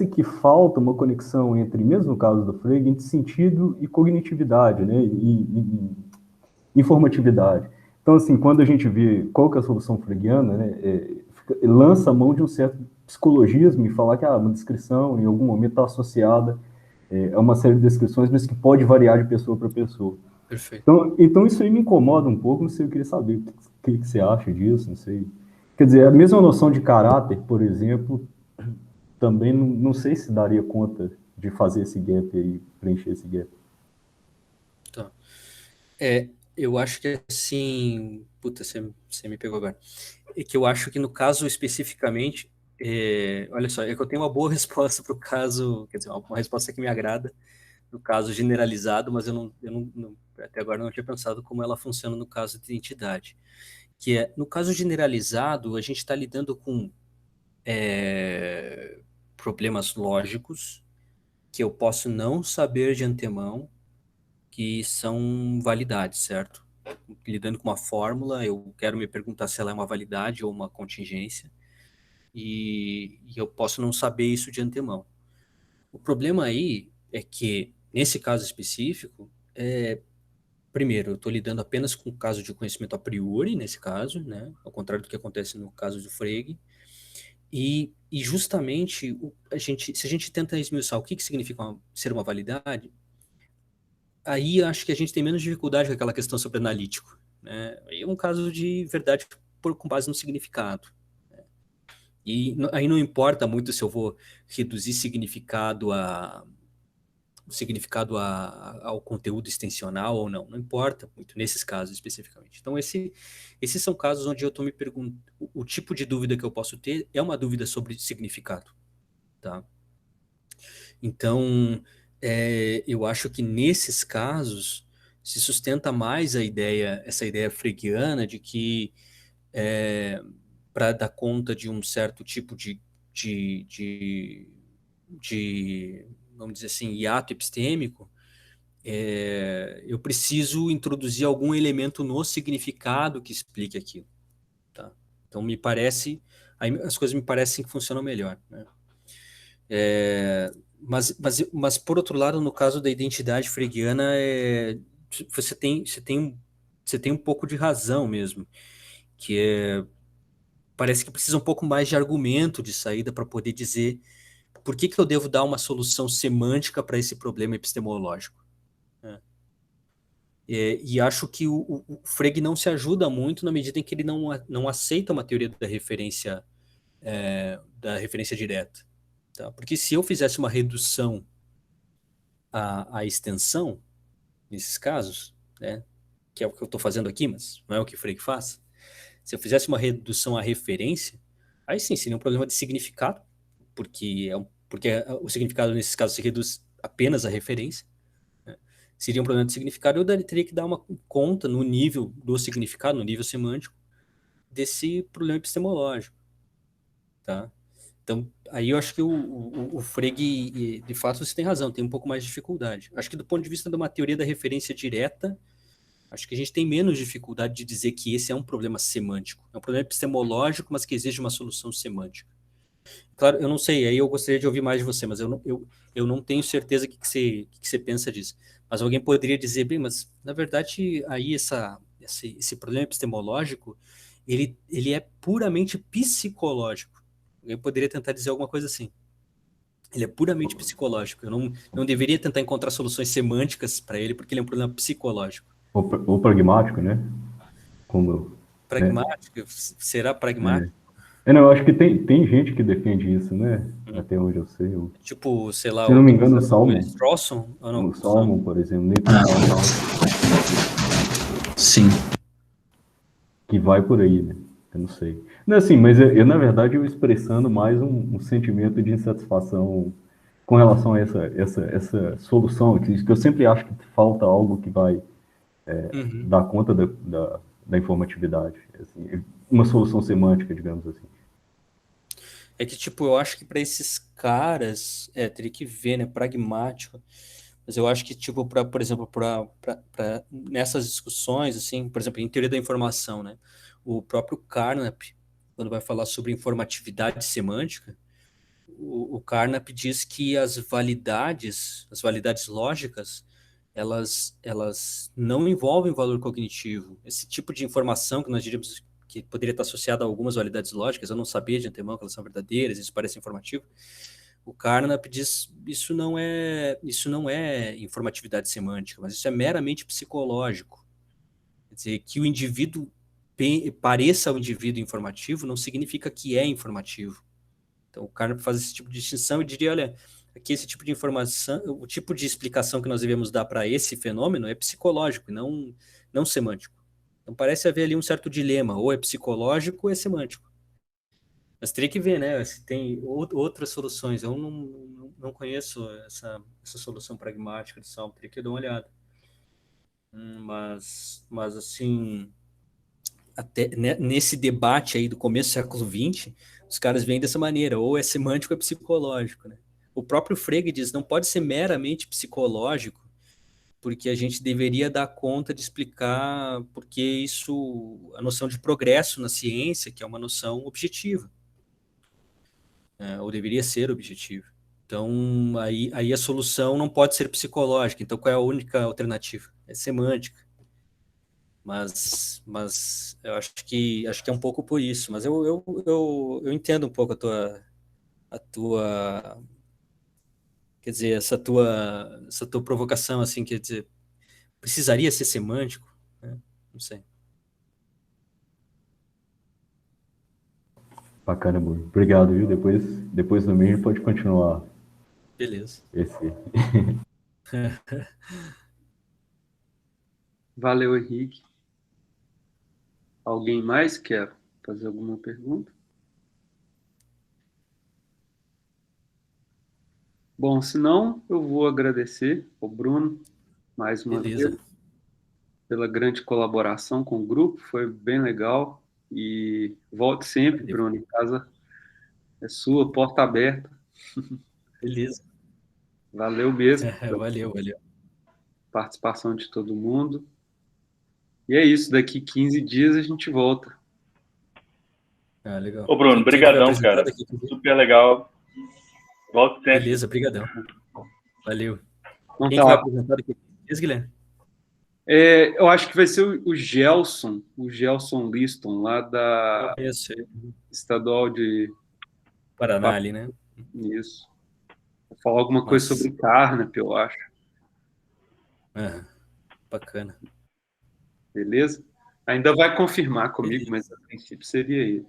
que falta uma conexão entre, mesmo no caso do Frege, entre sentido e cognitividade, né? E informatividade. Então, assim, quando a gente vê qual que é a solução freguiana, né, lança a mão de um certo psicologismo e falar que uma descrição em algum momento está associada a uma série de descrições, mas que pode variar de pessoa para pessoa. Perfeito. Então isso aí me incomoda um pouco, não sei, eu queria saber o que você acha disso, não sei. Quer dizer, a mesma noção de caráter, por exemplo, também não sei se daria conta de fazer esse gap aí, preencher esse gap. Tá. Eu acho que assim, puta, você me pegou agora. É que eu acho que no caso especificamente, olha só, é que eu tenho uma boa resposta para o caso, quer dizer, uma resposta que me agrada no caso generalizado, mas eu até agora não tinha pensado como ela funciona no caso de identidade. Que é, no caso generalizado, a gente está lidando com problemas lógicos que eu posso não saber de antemão que são validades, certo? Lidando com uma fórmula, eu quero me perguntar se ela é uma validade ou uma contingência, e eu posso não saber isso de antemão. O problema aí é que, nesse caso específico, primeiro, eu estou lidando apenas com o caso de conhecimento a priori, nesse caso, né? Ao contrário do que acontece no caso do Frege, e justamente, se a gente tenta esmiuçar o que significa ser uma validade, aí acho que a gente tem menos dificuldade com aquela questão sobre analítico, né? Aí é um caso de verdade com base no significado. Né? E aí não importa muito se eu vou reduzir significado ao conteúdo extensional ou não. Não importa muito nesses casos especificamente. Então, esses são casos onde eu estou me perguntando, o tipo de dúvida que eu posso ter é uma dúvida sobre significado. Tá? Então, eu acho que nesses casos se sustenta mais essa ideia fregiana de que para dar conta de um certo tipo de vamos dizer assim, hiato epistêmico, eu preciso introduzir algum elemento no significado que explique aquilo. Tá? Então, aí as coisas me parecem que funcionam melhor. Né? Mas, por outro lado, no caso da identidade fregiana, você tem um pouco de razão mesmo, que parece que precisa um pouco mais de argumento de saída para poder dizer por que eu devo dar uma solução semântica para esse problema epistemológico. Né? E acho que o Frege não se ajuda muito na medida em que ele não aceita uma teoria da referência direta. Tá? Porque se eu fizesse uma redução à extensão, nesses casos, né, que é o que eu estou fazendo aqui, mas não é o que o Frege faz, se eu fizesse uma redução à referência, aí sim seria um problema de significado, porque o significado nesses casos se reduz apenas à referência. Né? Seria um problema de significado, eu teria que dar uma conta no nível do significado, no nível semântico, desse problema epistemológico. Tá? Então, aí eu acho que o Frege, de fato, você tem razão, tem um pouco mais de dificuldade. Acho que do ponto de vista de uma teoria da referência direta, acho que a gente tem menos dificuldade de dizer que esse é um problema semântico. É um problema epistemológico, mas que exige uma solução semântica. Claro, eu não sei, aí eu gostaria de ouvir mais de você, mas eu não tenho certeza o que você pensa disso. Mas alguém poderia dizer, bem, mas na verdade aí esse problema epistemológico, ele é puramente psicológico. Alguém poderia tentar dizer alguma coisa assim. Ele é puramente psicológico. Eu não deveria tentar encontrar soluções semânticas para ele, porque ele é um problema psicológico. Ou pragmático, né? Como, pragmático? Né? Será pragmático? Não, eu acho que tem gente que defende isso, né? Até onde eu sei. Tipo, sei lá... Se não me engano, o Salmon. O Salmon, por exemplo. Sim. Que vai por aí, né? Eu não sei. Não, assim, mas na verdade, eu expressando mais um sentimento de insatisfação com relação a essa solução, que eu sempre acho que falta algo que vai dar conta da informatividade. Assim, uma solução semântica, digamos assim. É que, tipo, eu acho que para esses caras, teria que ver, né, pragmático, mas eu acho que, tipo, por exemplo, nessas discussões, assim, por exemplo, em teoria da informação, né, o próprio Carnap, quando vai falar sobre informatividade semântica, o Carnap diz que as validades lógicas, elas não envolvem valor cognitivo. Esse tipo de informação que nós diríamos que poderia estar associada a algumas validades lógicas, eu não sabia de antemão que elas são verdadeiras, isso parece informativo. O Carnap diz isso não é informatividade semântica, mas isso é meramente psicológico. Quer dizer, que o indivíduo pareça ao indivíduo informativo não significa que é informativo. Então, o Carnap faz esse tipo de distinção e diria, olha, aqui esse tipo de informação, o tipo de explicação que nós devemos dar para esse fenômeno é psicológico e não semântico. Então, parece haver ali um certo dilema, ou é psicológico ou é semântico. Mas teria que ver, né, se tem outras soluções. Eu não conheço essa solução pragmática de Salm, teria que dar uma olhada. Mas assim, até nesse debate aí do começo do século XX, os caras vêm dessa maneira, ou é semântico ou é psicológico, né? O próprio Frege diz, não pode ser meramente psicológico, porque a gente deveria dar conta de explicar porque isso, a noção de progresso na ciência, que é uma noção objetiva, ou deveria ser objetiva. Então, aí a solução não pode ser psicológica. Então, qual é a única alternativa? É semântica. Mas eu acho que é um pouco por isso. Mas eu entendo um pouco a tua quer dizer, essa tua provocação, assim, quer dizer, precisaria ser semântico? Né? Não sei. Bacana, Bruno. Obrigado, viu? Depois do mês pode continuar. Beleza. Valeu, Henrique. Alguém mais quer fazer alguma pergunta? Bom, se não, eu vou agradecer ao Bruno mais uma vez pela grande colaboração com o grupo, foi bem legal. E volte sempre, Bruno, em casa é sua, porta aberta. Beleza. Valeu mesmo. Valeu. Participação de todo mundo. E é isso, daqui 15 dias a gente volta. Legal. Ô, Bruno, brigadão, cara. Super legal. Volto sempre. Beleza, brigadão. Valeu. Então, quem que vai apresentar daqui 15 dias, Guilherme? Eu acho que vai ser o Gelson Liston, lá da Estadual de Paraná ali, né? Isso. Vou falar alguma coisa sobre Carnap, eu acho. Bacana. Beleza? Ainda vai confirmar comigo, mas a princípio seria ele.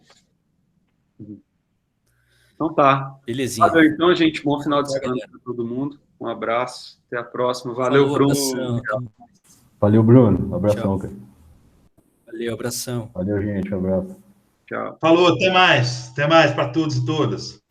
Então tá. Belezinha. Valeu, então, gente. Bom final de semana para todo mundo. Um abraço. Até a próxima. Valeu, Falou, Bruno. Abração. Valeu, Bruno. Um abração, cara. Valeu, abração. Valeu, gente. Um abraço. Tchau. Falou, até mais. Até mais para todos e todas.